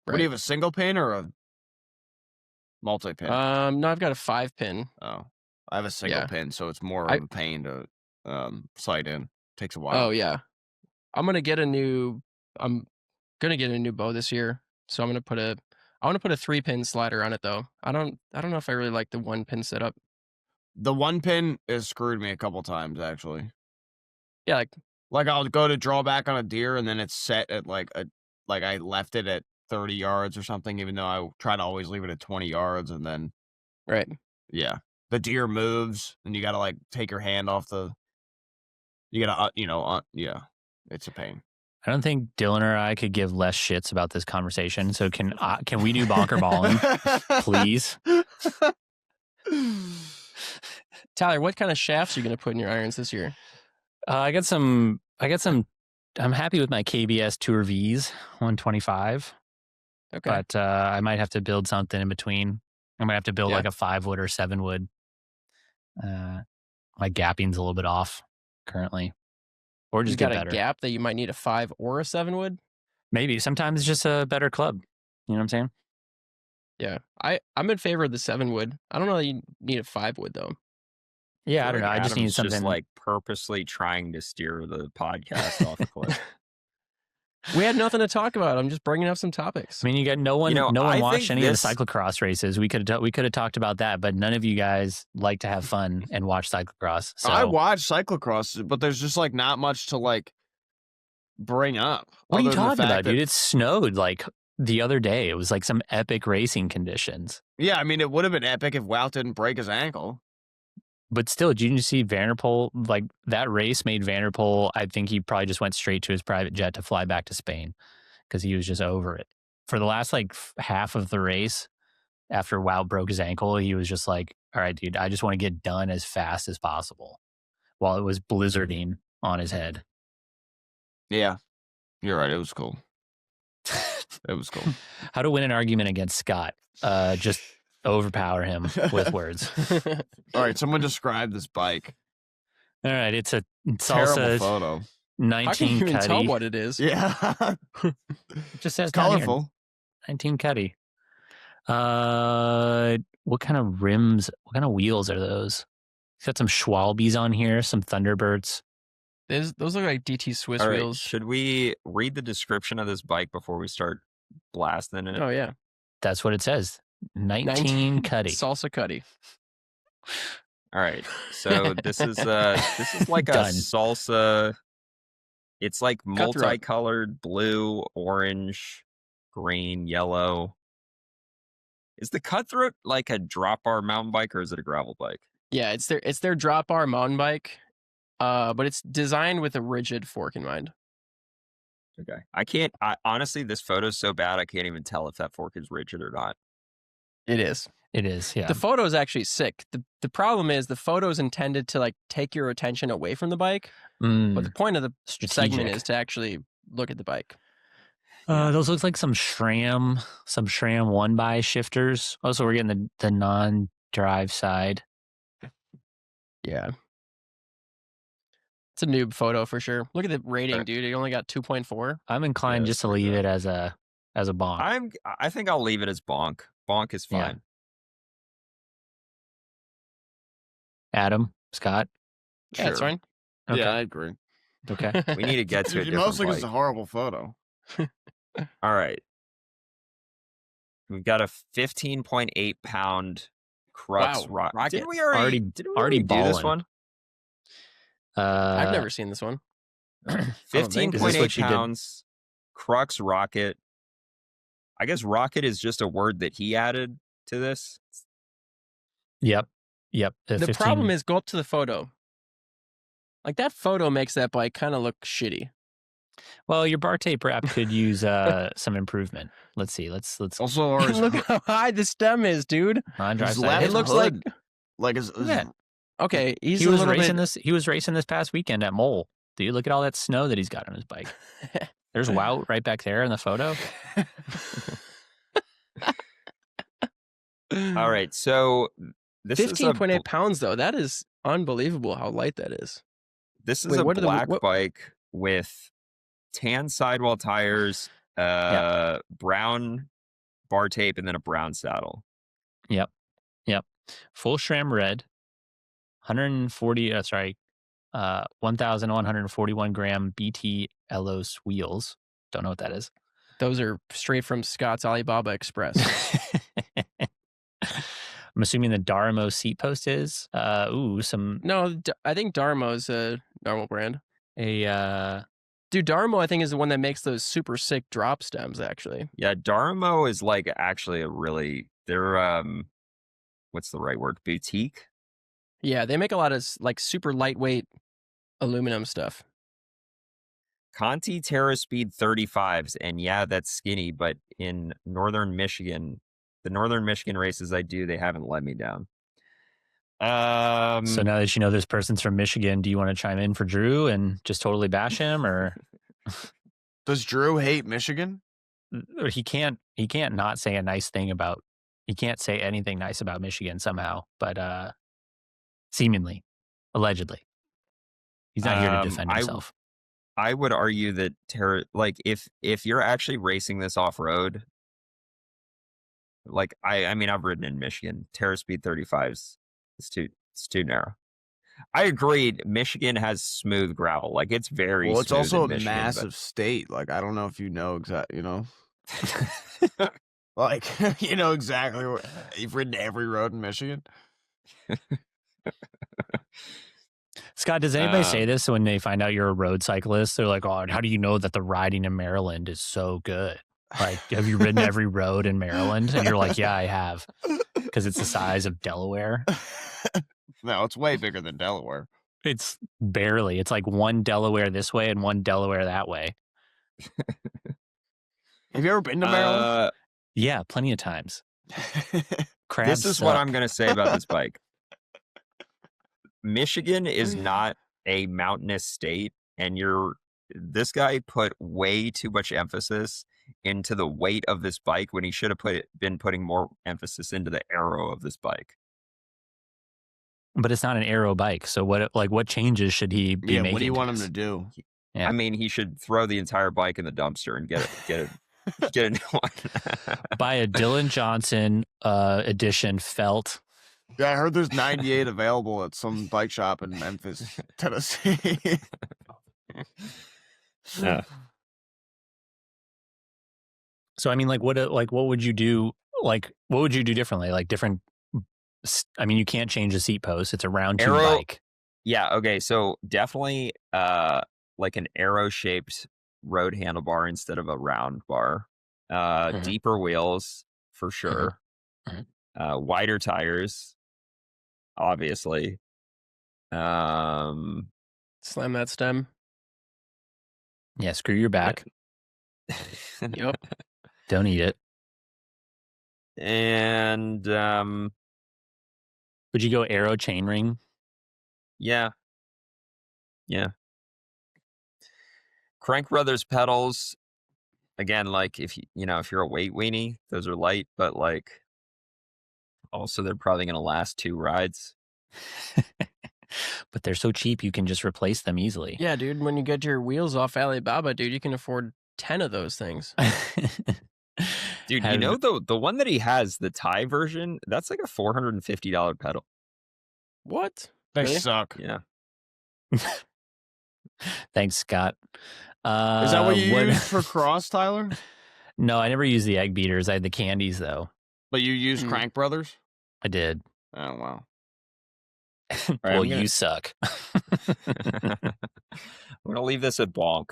Right. What do you have, a single pin or a multi-pin? No, I've got a 5-pin. Oh. I have a single pin, so it's more of a pain to sight in. Takes a while. Oh yeah. I'm gonna get a new bow this year. So I want to put a 3-pin slider on it though. I don't know if I really like the 1-pin setup. The 1-pin has screwed me a couple times actually. Yeah, like I'll go to draw back on a deer and then it's set at like I left it at 30 yards or something, even though I try to always leave it at 20 yards, and then right. Yeah. The deer moves and you gotta like take your hand off the you gotta yeah. It's a pain. I don't think Dylan or I could give less shits about this conversation. So can we do bonker balling, please? Tyler, what kind of shafts are you going to put in your irons this year? I got some. I'm happy with my KBS Tour V's 125. Okay. But I might have to build something in between. I might have to build like a 5-wood or 7-wood. My gapping's a little bit off currently. Or just you got get better. A gap that you might need a 5 or a 7-wood? Maybe. Sometimes it's just a better club. You know what I'm saying? Yeah. I'm in favor of the 7-wood. I don't know that you need a 5-wood though. Yeah, I don't know. I just need something just like purposely trying to steer the podcast off the cliff. We had nothing to talk about. I'm just bringing up some topics. I mean, you got no one watched any of the cyclocross races. We could have talked about that, but none of you guys like to have fun and watch cyclocross. So I watch cyclocross, but there's just like not much to like bring up. What are you talking about, dude? It snowed like the other day. It was like some epic racing conditions. Yeah, I mean, it would have been epic if Wout didn't break his ankle. But still, did you see Vanderpool? Like that race made Vanderpool, I think he probably just went straight to his private jet to fly back to Spain because he was just over it. For the last like half of the race, after Wout broke his ankle, he was just like, all right, dude, I just want to get done as fast as possible while it was blizzarding on his head. Yeah, you're right. It was cool. It was cool. How to win an argument against Scott. Just overpower him with words. All right, someone describe this bike. All right, it's a Terrible Salsa photo. 19 How can you even Cuddy. tell what it is? Yeah. It just says It's colorful. down here, 19 Cuddy. What kind of rims, what kind of wheels are those? It's got some Schwalbes on here, some Thunderbirds. Those look like DT Swiss All right, wheels. should we read the description of this bike before we start blasting it? Oh, yeah. That's what it says. 19 Cuddy. Salsa Cuddy. All right. So this is like a Done. salsa. It's like Cut through it. multicolored blue, orange, green, yellow. Is the Cutthroat like a drop bar mountain bike or is it a gravel bike? Yeah, it's their drop bar mountain bike, but it's designed with a rigid fork in mind. Okay. Honestly, this photo's so bad I can't even tell if that fork is rigid or not. It is. It is, yeah. The photo is actually sick. The problem is the photo is intended to like take your attention away from the bike, but the point of the segment is to actually look at the bike. Those look like some SRAM 1x shifters. Also, we're getting the non-drive side. Yeah. It's a noob photo for sure. Look at the rating, dude. It only got 2.4. I'm inclined just to leave it as a bonk. I think I'll leave it as bonk. Bonk is fine. Yeah. Adam, Scott? Yeah, it's fine. Okay. Yeah, I agree. Okay. We need to get to a different Mostly because bike. it's a horrible photo. All right. We've got a 15.8 pound Crux Wow, rocket. Didn't we already do this balling. one? I've never seen this one. 15.8 pounds. Crux rocket. I guess rocket is just a word that he added to this. Yep. The problem is, go up to the photo. Like that photo makes that bike kind of look shitty. Well, your bar taper app could use some improvement. Let's see. Let's Also, or his, Look how high the stem is, dude. on drive his side. left It looks hood, like his Yeah. Okay, he's He a was little racing bit... this. He was racing this past weekend at Mole. Dude, look at all that snow that he's got on his bike. There's Wout right back there in the photo. All right, so this is 15.8 pounds, though. That is unbelievable how light that is. This is Wait, a what are the- black what- bike with tan sidewall tires, brown bar tape, and then a brown saddle. Yep. Full SRAM red, 1,141 gram BT Elos wheels. Don't know what that is. Those are straight from Scott's Alibaba Express. I'm assuming the Darmo seat post is. Some No, I think Darmo's a normal brand. a Dude, Darmo, I think, is the one that makes those super sick drop stems, actually. Yeah, Darmo is like actually a really they're what's the right word? Boutique. Yeah, they make a lot of like super lightweight aluminum stuff. Conti Terra Speed 35s, and yeah, that's skinny, but in northern Michigan, the northern Michigan races I do, they haven't let me down. so now that you know this person's from Michigan, do you want to chime in for Drew and just totally bash him, or Does Drew hate Michigan? or he can't not say a nice thing about, he can't say anything nice about Michigan somehow, but seemingly, allegedly, he's not here to defend himself. I would argue that like if you're actually racing this off road, like I mean I've ridden in Michigan, Terra Speed 35s, it's too narrow. I agreed. Michigan has smooth gravel, like it's very. Well, it's smooth also in a Michigan, massive state. Like I don't know if you know exactly. You know, like you know exactly what you've ridden every road in Michigan. Scott, does anybody say this when they find out you're a road cyclist? They're like, "Oh, how do you know that the riding in Maryland is so good? Like, have you ridden every road in Maryland?" And you're like, "Yeah, I have," because it's the size of Delaware. No, it's way bigger than Delaware. It's barely. It's like one Delaware this way and one Delaware that way. Have you ever been to Maryland? Yeah, plenty of times. Crabs This is what suck. I'm going to say about this bike. Michigan is not a mountainous state, and this guy put way too much emphasis into the weight of this bike when he should have been putting more emphasis into the aero of this bike. But it's not an aero bike. So what changes should he be making? What do you to want him this? to do? Yeah. I mean, he should throw the entire bike in the dumpster and get a new one. Buy a Dylan Johnson edition felt. Yeah, I heard there's 98 available at some bike shop in Memphis, Tennessee. Yeah. So I mean, what would you do? Like, what would you do differently? Like different. I mean, you can't change the seat post. It's a round tube bike. Yeah. Okay. So definitely, like an arrow-shaped road handlebar instead of a round bar. Deeper wheels for sure. Wider tires, obviously. Slam that stem. Yeah, screw your back. Yep. Don't eat it. And Would you go arrow chainring? yeah. Crank Brothers pedals. Again, like if you're a weight weenie, those are light, but like also they're probably going to last 2 rides. But they're so cheap, you can just replace them easily. Yeah, dude. When you get your wheels off Alibaba, dude, you can afford 10 of those things. Dude, you know the one that he has, the Thai version, that's like a $450 pedal. What? They Really? suck. Yeah. Thanks, Scott. Is that what you use for cross, Tyler? No, I never used the egg beaters. I had the candies though. But you use Crank Brothers? I did. Oh wow. Well, you suck. I'm gonna leave this at Bonk.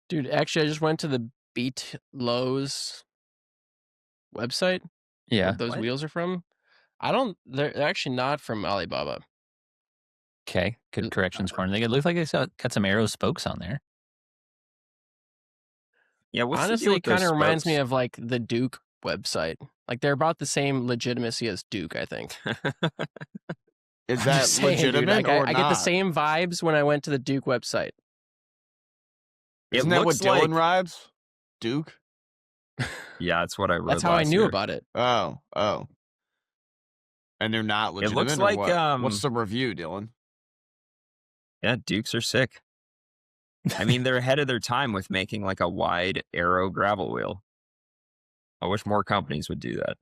Dude, actually, I just went to the Beat Lowe's website. Yeah. Those wheels are from. They're actually not from Alibaba. Okay, good corrections corner. They look like they got some arrow spokes on there. Yeah, what's the deal Honestly, with it kind those of reminds me spokes? of like the Duke website. Like they're about the same legitimacy as Duke, I think. Is I'm that just saying, dude, legitimate like, or I not? get the same vibes when I went to the Duke website. Isn't It that what looks Dylan like- rides? Duke? Yeah, that's what I rode That's how I last knew year. about it. Oh. And they're not legitimate. looks or like, what? What's the review, Dylan? Yeah, Dukes are sick. I mean, they're ahead of their time with making like a wide arrow gravel wheel. I wish more companies would do that.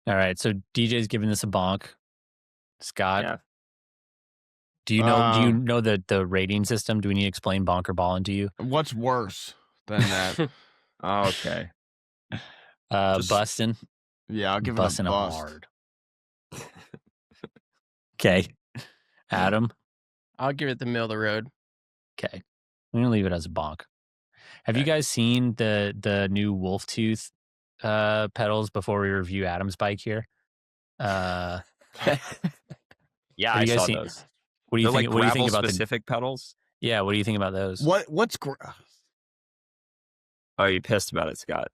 All right, so DJ's giving this a bonk. Scott, Yeah. do you know the rating system? Do we need to explain bonk or ballin' to you? What's worse than that? Oh, okay. Just- Bustin'. Yeah, I'll give it a Bustin' bust. hard. Okay. Adam? I'll give it the middle of the road. Okay. I'm going to leave it as a bonk. Have you guys seen the new wolf tooth pedals before we review Adam's bike here? Yeah, Have I you guys saw seen- those. What do you They're think? like What do you think gravel about specific pedals? Yeah, what do you think about those? What's Oh, you pissed about it, Scott.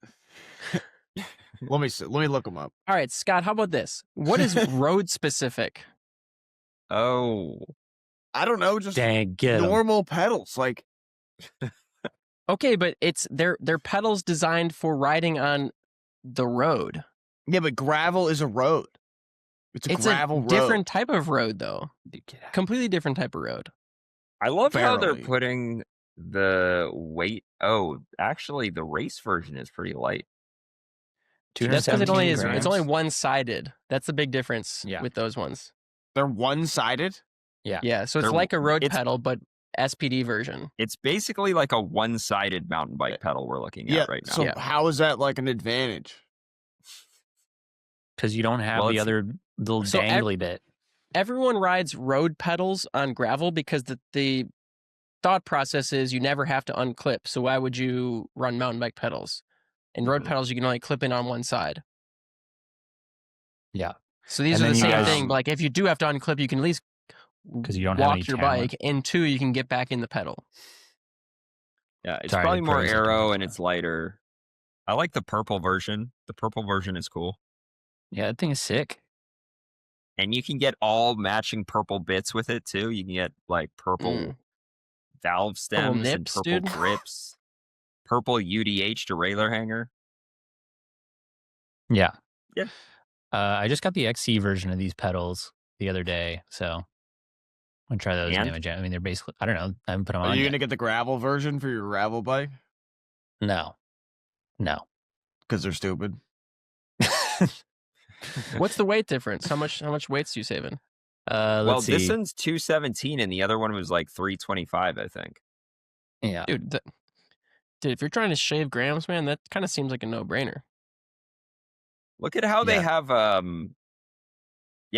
Let me see. Let me look them up. All right, Scott, how about this? What is road specific? Oh, I don't know, just Dang, get 'em. normal pedals. Like, Okay, but they're pedals designed for riding on the road. yeah, but gravel is a road. It's a It's gravel a road. different type of road, though. Dude, get out. Completely different type of road. I love how they're Barely. putting the weight. Oh, actually, the race version is pretty light. That's because it 217 only is. grams. It's only one sided. That's the big difference Yeah. with those ones. They're one-sided. Yeah, so it's They're- like a road it's- pedal, but SPD version. It's basically like a one-sided mountain bike pedal we're looking Yeah. at right now. So Yeah. how is that like an advantage? Because you don't have Well, the it's- other little So dangly bit. Everyone rides road pedals on gravel because the thought process is you never have to unclip. So why would you run mountain bike pedals? In road pedals, you can only clip in on one side. Yeah. So these And are the then you same guys- thing. But like if you do have to unclip, you can at least 'Cause you don't have any walk your talent. bike, and two, you can get back in the pedal. Yeah, it's Sorry, probably the more pros are arrow doing and that. it's lighter. I like the purple version. The purple version is cool. Yeah, that thing is sick. And you can get all matching purple bits with it too. You can get like purple Mm. valve stems nips, and purple dude. grips, purple UDH derailleur hanger. Yeah. Yeah. I just got the XC version of these pedals the other day, so I'm gonna try those. And? I mean, they're basically, I don't know. I haven't put them Are on you yet. gonna get the gravel version for your gravel bike? No. Because they're stupid. What's the weight difference? How much weights do you saving? Well, Let's see. this one's 217 and the other one was like 325, I think. Yeah. Dude, if you're trying to shave grams, man, that kind of seems like a no-brainer. Look at how they Yeah.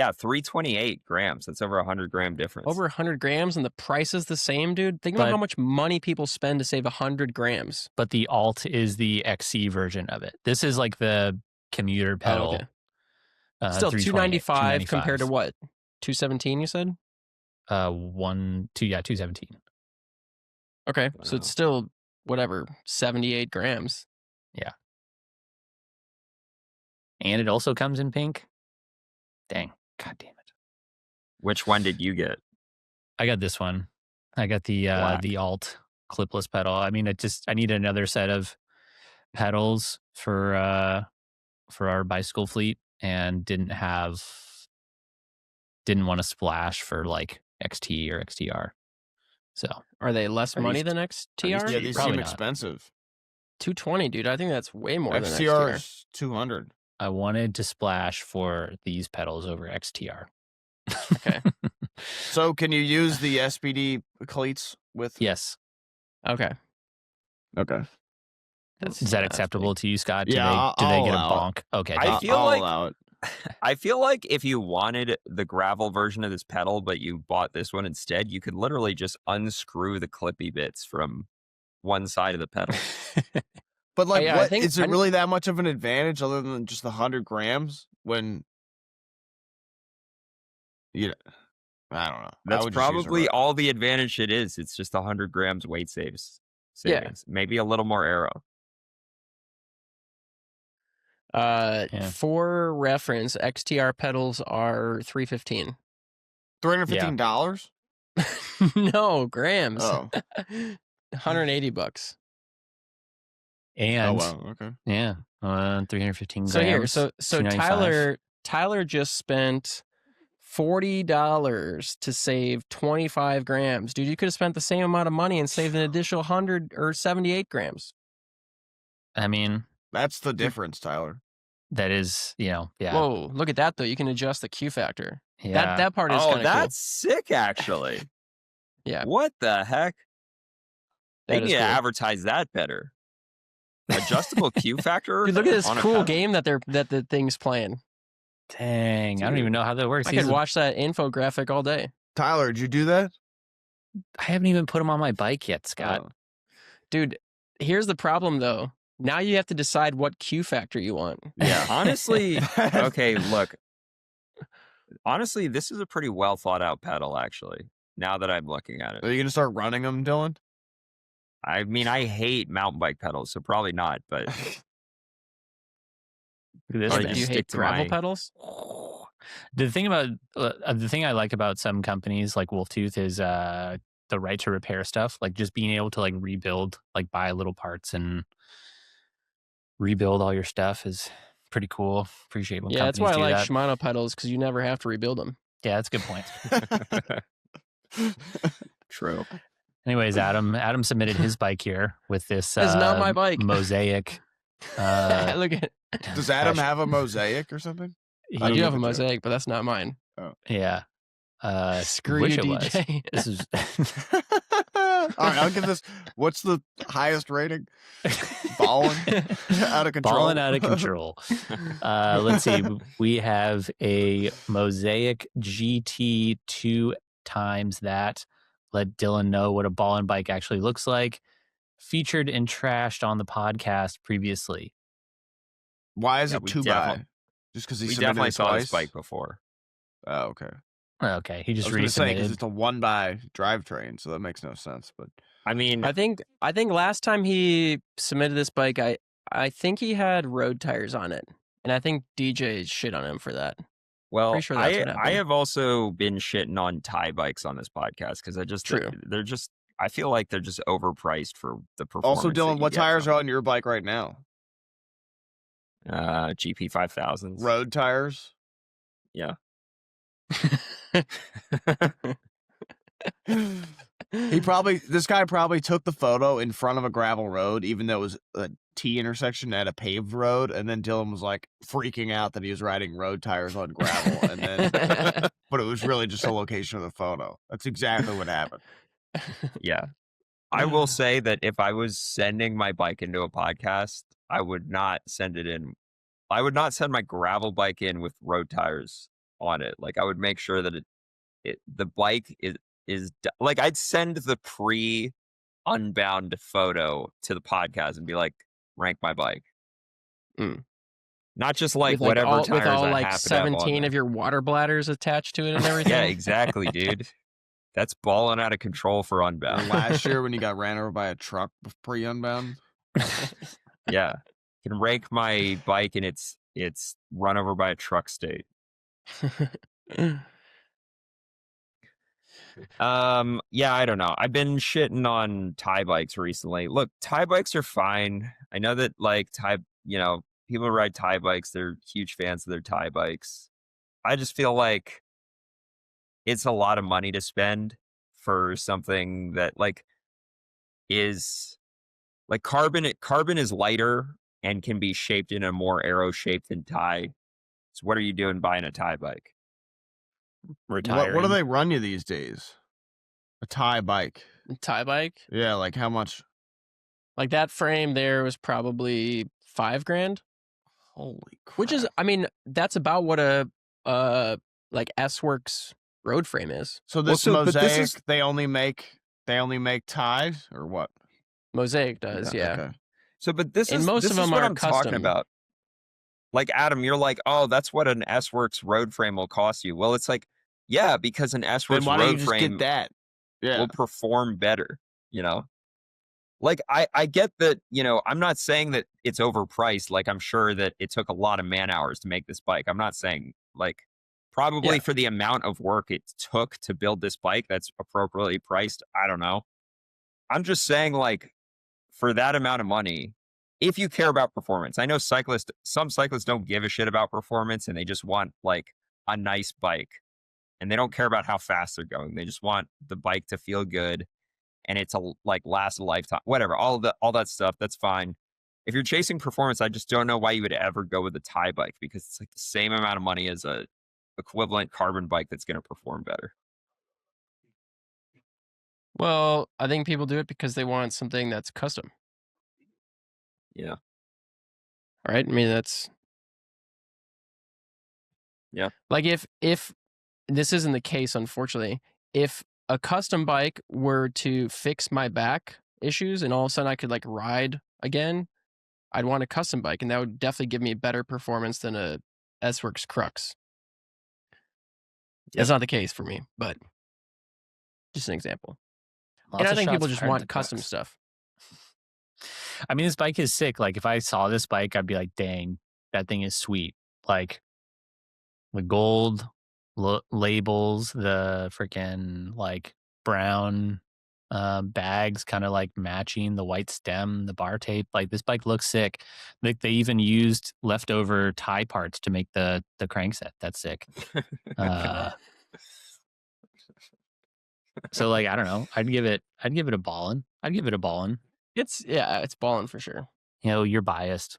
have 328 grams. That's over 100 gram difference. Over 100 grams, and the price is the same, dude. Think about But- how much money people spend to save 100 grams. But the alt is the XC version of it. This is like the commuter pedal. okay. Still 328, 295 compared to 295. what? 217, you said? 217. Okay, so Wow. it's still whatever, 78 grams. And it also comes in pink. Dang. God damn it. Which one did you get? I got this one. I got the Black. alt clipless pedal. I mean, I need another set of pedals for our bicycle fleet, and didn't want to splash for like XT or XTR. So Are they less Are money these- than XTR? these Yeah, these Probably seem not. expensive. 220, dude. I think that's way more than XCR XTR. is 200. I wanted to splash for these pedals over XTR. Okay. So can you use the SPD cleats with? Yes. Okay. Okay. That's Is that acceptable to you, Scott? Do Yeah, they I'll get a allow it. bonk? Okay. I thank feel I'll like- allow it. I feel like if you wanted the gravel version of this pedal, but you bought this one instead, you could literally just unscrew the clippy bits from one side of the pedal. But like, yeah, I what think- is it I- really that much of an advantage other than just the 100 grams? When Yeah, I don't know. That's probably all the advantage it is. It's just 100 grams weight savings. Maybe a little more aero. For reference, XTR pedals are $315. $315? No, grams. Oh. $180. And wow, okay. Yeah, 315 grams. So here, so $295. Tyler just spent $40 to save 25 grams. Dude, you could have spent the same amount of money and saved an additional 100 or 78 grams. I mean, that's the difference, Tyler. That is, yeah. Whoa, look at that though. You can adjust the Q factor. Yeah. That part is kind of cool. That's sick, actually. Yeah. What the heck? They need to cool. advertise that better. Adjustable Q factor. Dude, look at this cool game that the thing's playing. Dang, dude. I don't even know how that works. I could watch that infographic all day. Tyler, did you do that? I haven't even put him on my bike yet, Scott. Oh. Dude, here's the problem though. Now you have to decide what Q factor you want. Yeah, honestly, okay, look. Honestly, this is a pretty well thought out pedal, actually, now that I'm looking at it. Are you going to start running them, Dylan? I mean, I hate mountain bike pedals, so probably not, but... Do you hate gravel pedals? The thing I like about some companies like Wolftooth is the right to repair stuff, like just being able to like rebuild, like buy little parts and rebuild all your stuff is pretty cool. Appreciate when companies do that. Yeah, that's why I like Shimano pedals, because you never have to rebuild them. Yeah, that's a good point. True. Anyways, Adam submitted his bike here with this. It's not my bike. Mosaic. Look at. Does Adam have a Mosaic or something? I do have a Mosaic, but that's not mine. Oh. Yeah. Screw you, DJ. This is. All right, I'll give this. What's the highest rating? Balling out of control. Balling out of control. Let's see. We have a Mosaic GT 2 times that. Let Dylan know what a ballin' bike actually looks like. Featured and trashed on the podcast previously. Why is it 2x? Just because we definitely saw this bike before. Oh, okay. Okay, he just resubmitted. Because it's a 1x drivetrain, so that makes no sense. But I mean, I think last time he submitted this bike, I think he had road tires on it, and I think DJ shit on him for that. Well, sure I have also been shitting on Thai bikes on this podcast because they're just I feel like they're just overpriced for the performance. Also, Dylan, what tires are on your bike right now? GP 5000s. Road tires? Yeah. This guy probably took the photo in front of a gravel road, even though it was a T intersection at a paved road, and then Dylan was like freaking out that he was riding road tires on gravel, and then but it was really just a location of the photo. That's exactly what happened. Yeah. I will say that if I was sending my bike into a podcast, I would not send it in. I would not send my gravel bike in with road tires on it. Like I would make sure that the bike is like I'd send the pre-unbound photo to the podcast and be like, rank my bike. Not just like whatever tires with all I like happen 17 of your water bladders attached to it and everything. Yeah, exactly, dude. That's balling out of control for unbound. And last year when you got ran over by a truck pre-unbound. Yeah. You can rank my bike and it's run over by a truck state. Yeah, I don't know. I've been shitting on Thai bikes recently. Look, Thai bikes are fine. I know that like people who ride Thai bikes, they're huge fans of their Thai bikes. I just feel like it's a lot of money to spend for something that like is like carbon is lighter and can be shaped in a more aero shape than Thai. So what are you doing buying a Thai bike? Retiring. What do they run you these days? A Thai bike. Thai bike? Yeah, like how much? Like that frame there was probably $5,000. Holy crap. Which is, I mean, that's about what a like S-Works road frame is. So this Mosaic, they only make ties or what? Mosaic does, yeah. Okay. So, but this is most of them what are I'm talking about. Like Adam, you're like, oh, that's what an S-Works road frame will cost you. Well, it's like Yeah, because an S-Works Then why don't you road just frame get that? Yeah. will perform better, you know? Like, I get that, you know, I'm not saying that it's overpriced. Like, I'm sure that it took a lot of man hours to make this bike. I'm not saying, like, probably for the amount of work it took to build this bike that's appropriately priced, I don't know. I'm just saying, like, for that amount of money, if you care about performance, I know some cyclists don't give a shit about performance and they just want, like, a nice bike. And they don't care about how fast they're going. They just want the bike to feel good and it to like last a lifetime. Whatever, all that stuff, that's fine. If you're chasing performance, I just don't know why you would ever go with a Thai bike because it's like the same amount of money as a equivalent carbon bike that's going to perform better. Well, I think people do it because they want something that's custom. Yeah. Right? I mean, that's... Yeah. Like, if this isn't the case, unfortunately, if a custom bike were to fix my back issues and all of a sudden I could, like, ride again, I'd want a custom bike, and that would definitely give me better performance than a S-Works Crux. That's not the case for me, but just an example. And I think people just want custom stuff. I mean, this bike is sick. Like, if I saw this bike, I'd be like, dang, that thing is sweet. Like, the gold labels, the freaking, like, brown bags kind of, like, matching the white stem, the bar tape. Like, this bike looks sick. Like, they even used leftover Thai parts to make the crankset. That's sick. So, like, I don't know. I'd give it a ballin'. It's ballin' for sure. You know, you're biased.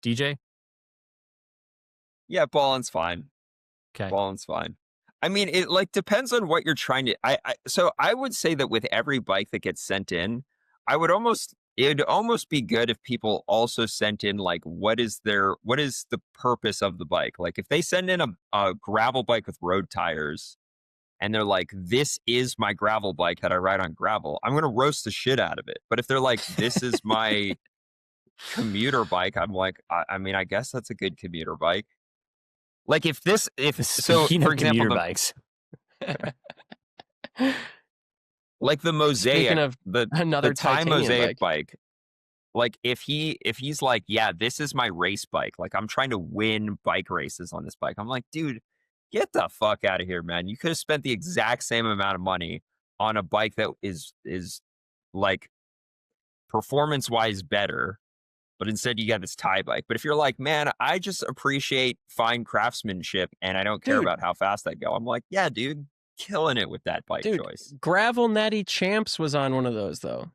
DJ? Yeah, ballin's fine. Okay. Ballin's fine. I mean, it like depends on what you're trying to. So I would say that with every bike that gets sent in, it'd almost be good if people also sent in like what is the purpose of the bike? Like if they send in a gravel bike with road tires, and they're like, this is my gravel bike that I ride on gravel, I'm gonna roast the shit out of it. But if they're like, this is my commuter bike, I'm like, I mean, I guess that's a good commuter bike. Like Speaking for of example, commuter bikes. like the Mosaic, Speaking of another the Thai titanium Mosaic bike. Like if he's like, yeah, this is my race bike. Like I'm trying to win bike races on this bike. I'm like, dude, get the fuck out of here, man. You could have spent the exact same amount of money on a bike that is like performance wise better. But instead you got this Thai bike. But if you're like, man, I just appreciate fine craftsmanship and I don't care about how fast I go. I'm like, yeah, dude, killing it with that bike choice. Gravel Natty Champs was on one of those, though.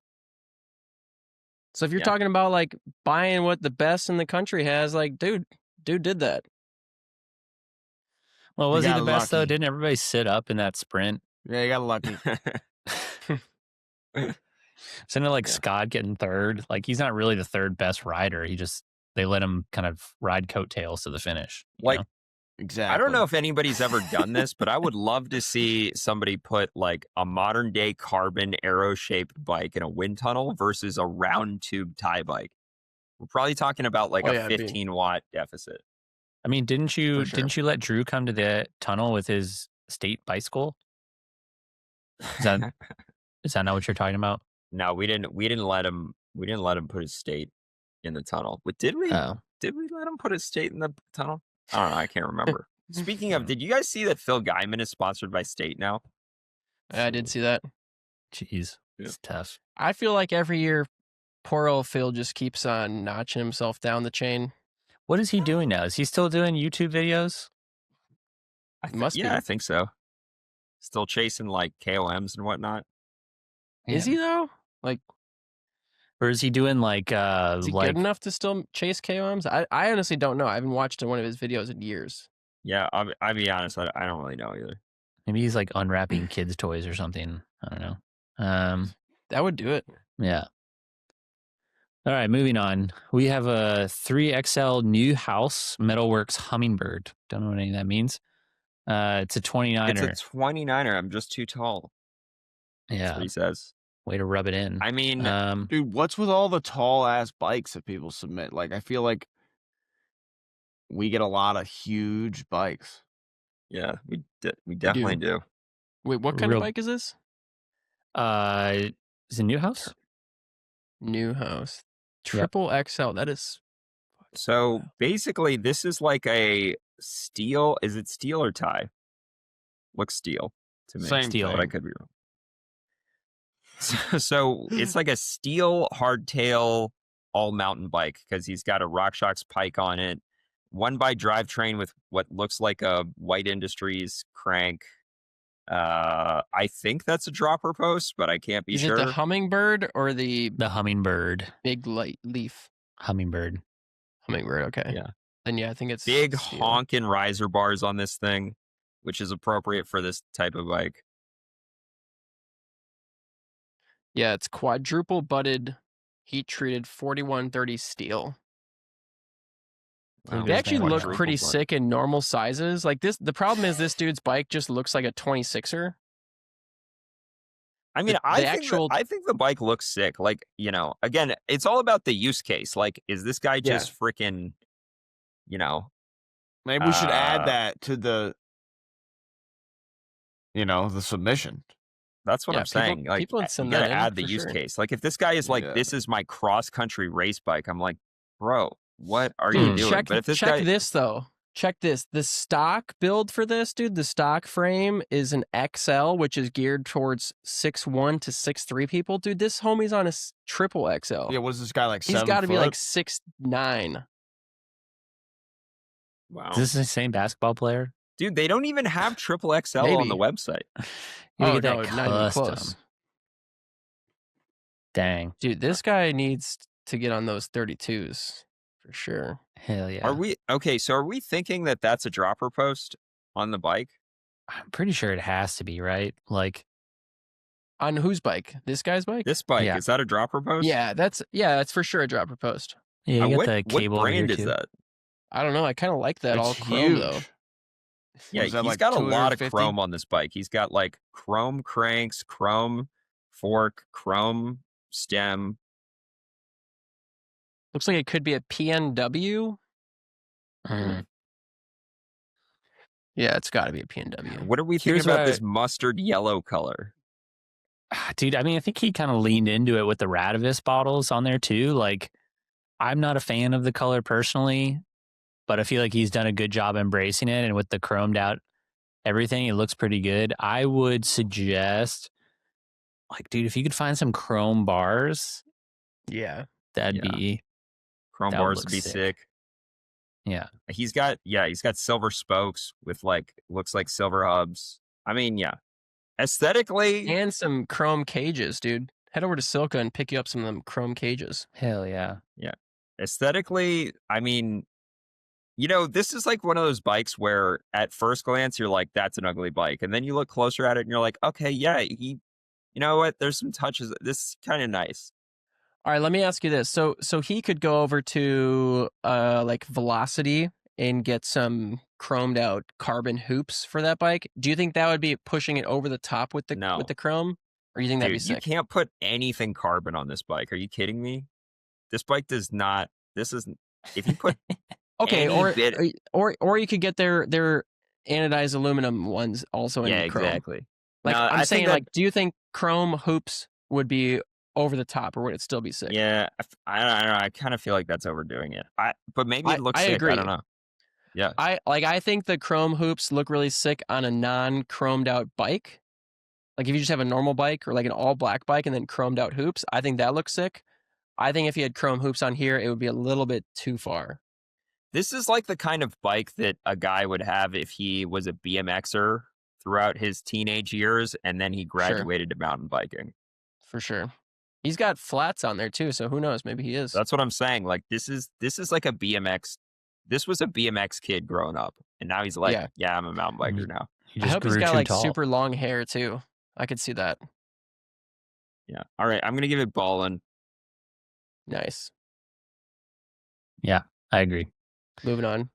So if you're talking about, like, buying what the best in the country has, like, dude did that. Well, was he the best, though? Didn't everybody sit up in that sprint? Yeah, you got lucky. Isn't it like Scott getting third? Like, he's not really the third best rider. They let him kind of ride coattails to the finish. Like, exactly. I don't know if anybody's ever done this, but I would love to see somebody put like a modern day carbon arrow shaped bike in a wind tunnel versus a round tube Thai bike. We're probably talking about like a 15 watt deficit. I mean, didn't you let Drew come to the tunnel with his state bicycle? Is that not what you're talking about? No, we didn't let him put his state in the tunnel. But did we? Oh. Did we let him put his state in the tunnel? I don't know. I can't remember. Speaking of, did you guys see that Phil Guyman is sponsored by State now? I did see that. Jeez, it's tough. I feel like every year, poor old Phil just keeps on notching himself down the chain. What is he doing now? Is he still doing YouTube videos? Must be. I think so. Still chasing like KOMs and whatnot. Is he though? Like, or is he doing like is he good enough to still chase KOMs? I honestly don't know. I haven't watched one of his videos in years. Yeah, I'll be honest. I don't really know either. Maybe he's like unwrapping kids' toys or something. I don't know. That would do it. Yeah. All right, moving on. We have a 3XL New House Metalworks Hummingbird. Don't know what any of that means. It's a 29er. It's a 29er. I'm just too tall. Yeah. That's what he says. Way to rub it in. I mean, dude, what's with all the tall ass bikes that people submit? Like, I feel like we get a lot of huge bikes. Yeah, we definitely do. Wait, what kind of bike is this? Is it New House? New House. Triple XL. That is. So basically, this is like a steel. Is it steel or tie? Looks steel to me. Same Steel. But I could be wrong. So it's like a steel hardtail all mountain bike because he's got a RockShox Pike on it. 1x drivetrain with what looks like a White Industries crank. I think that's a dropper post, but I can't be sure. Is it the Hummingbird or the Hummingbird? Big Light Leaf? Hummingbird. Hummingbird, okay. Yeah. Then I think it's big steel. honking riser bars on this thing, which is appropriate for this type of bike. Yeah, it's quadruple butted, heat treated 4130 steel. Wow. They actually look Quadruple pretty butt. sick in normal sizes. Like this, the problem is this dude's bike just looks like a 26er. I mean, The I think the bike looks sick. Like, you know, again, it's all about the use case. Like, is this guy just freaking, you know? Maybe we should add that to the, the submission. That's what I'm saying. Like, people you send gotta that in add the for use sure. case. Like, if this guy is like, this is my cross-country race bike, I'm like, bro, what are you doing? Check, but if this check guy... this, though. Check this. The stock build for this, dude, the stock frame is an XL, which is geared towards 6'1" to 6'3" people. Dude, this homie's on a triple XL. Yeah, what is this guy, like 7 He's got to be foot? like 6'9". Wow. Is this the same basketball player? Dude, they don't even have triple XL on the website. You get that not even custom. close. Dang. Dude, this guy needs to get on those 32s for sure. Hell yeah. Are we thinking that that's a dropper post on the bike? I'm pretty sure it has to be, right? Like, on whose bike? This guy's bike? This bike, Yeah. is that a dropper post? Yeah, that's for sure a dropper post. yeah, you got the what cable over brand here is too. that? I don't know. I kind of like that It's all chrome though. huge. Yeah, Was that, he's like, got a lot of 250? chrome on this bike. He's got like chrome cranks, chrome fork, chrome stem. Looks like it could be a PNW. Mm. Yeah, it's got to be a PNW. What are we thinking Here's about what this mustard yellow color? Dude, I mean, I think he kind of leaned into it with the Radivis bottles on there too. Like, I'm not a fan of the color personally, but I feel like he's done a good job embracing it. And with the chromed out everything, it looks pretty good. I would suggest, like, dude, if you could find some chrome bars, Yeah. that'd be Chrome That bars would would look be sick. sick. Yeah. He's got silver spokes with like looks like silver hubs. I mean, yeah. Aesthetically, And some chrome cages, dude. Head over to SILCA and pick you up some of them chrome cages. Hell yeah. aesthetically, I mean, this is like one of those bikes where at first glance you're like, that's an ugly bike. And then you look closer at it and you're like, okay, yeah, you know what? There's some touches. This is kind of nice. All right, let me ask you this. So he could go over to like Velocity and get some chromed out carbon hoops for that bike. Do you think that would be pushing it over the top with the No. with the chrome? Or do you think that'd be Dude, you sick? can't put anything carbon on this bike. Are you kidding me? This bike does not. This isn't. If you put Okay, any bit, or you could get their anodized aluminum ones also in yeah, chrome. exactly. Like No, I I'm think saying, that- like, do you think chrome hoops would be over the top, or would it still be sick? Yeah, I don't know. I kind of feel like that's overdoing it. But maybe it looks I sick. agree. I don't know. Yeah, I think the chrome hoops look really sick on a non-chromed out bike. Like if you just have a normal bike or like an all black bike and then chromed out hoops, I think that looks sick. I think if you had chrome hoops on here, it would be a little bit too far. this is like the kind of bike that a guy would have if he was a BMXer throughout his teenage years, and then he graduated to mountain biking. For sure. He's got flats on there too, so who knows? Maybe he is. That's what I'm saying. Like this is like a BMX. This was a BMX kid growing up, and now he's like, yeah I'm a mountain biker now. He I just hope he's grew got too like tall. super long hair too. I could see that. Yeah. All right, I'm gonna give it ballin'. Nice. Yeah, I agree. Moving on.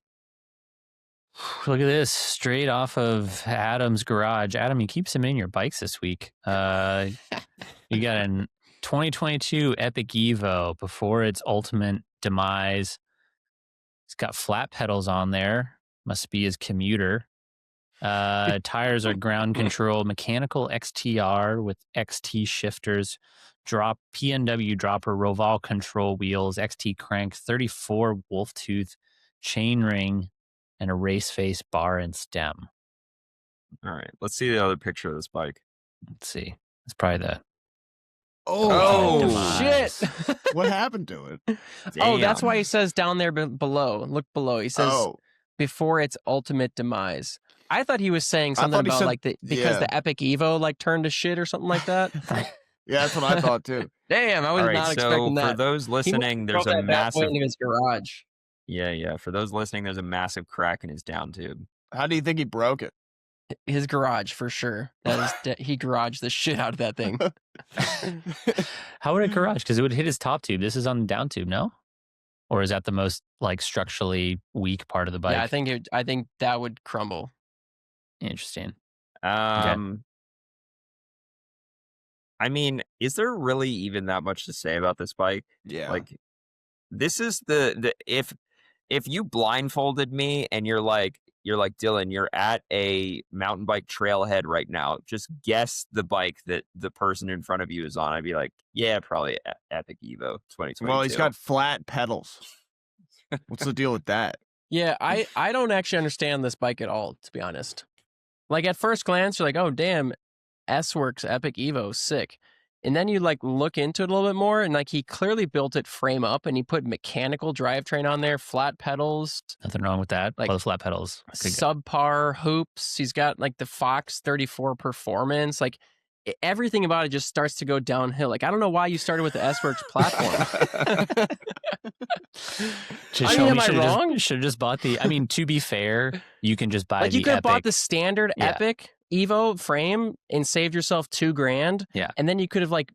Look at this, straight off of Adam's garage. Adam, you keep submitting your bikes this week. You got an 2022 Epic Evo before its ultimate demise. It's got flat pedals on there. Must be his commuter. Tires are ground control, mechanical XTR with XT shifters, drop PNW dropper, Roval control wheels, XT crank, 34 wolf tooth, chain ring, and a race face bar and stem. All right, let's see the other picture of this bike. Let's see. It's probably the Oh, shit. What happened to it? Oh, that's why he says down there below. Look below. He says before its ultimate demise. I thought he was saying something about like because the Epic Evo like turned to shit or something like that. Yeah, that's what I thought too. Damn, I was not expecting that. For those listening, there's a massive in his garage. Yeah. For those listening, there's a massive crack in his down tube. How do you think he broke it? His garage, for sure. That is he garaged the shit out of that thing. How would it garage? Because it would hit his top tube. This is on the down tube, no? Or is that the most like structurally weak part of the bike? Yeah, I think that would crumble. Interesting. I mean, is there really even that much to say about this bike? Yeah. Like, this is the if you blindfolded me and you're like, Dylan, you're at a mountain bike trailhead right now. Just guess the bike that the person in front of you is on. I'd be like, yeah, probably Epic Evo 2022. Well, he's got flat pedals. What's the deal with that? Yeah, I don't actually understand this bike at all, to be honest. Like at first glance, you're like, oh, damn, S-Works Epic Evo, sick. And then you like look into it a little bit more, and like he clearly built it frame up, and he put mechanical drivetrain on there, flat pedals. Nothing wrong with that. Like flat pedals, subpar hoops. He's got like the Fox 34 Performance. Like everything about it just starts to go downhill. Like I don't know why you started with the S-Works platform. Am I wrong? Should have just bought the. I mean, to be fair, you can just buy. Like you could have bought the standard Epic Evo frame and saved yourself $2,000. Yeah. And then you could have like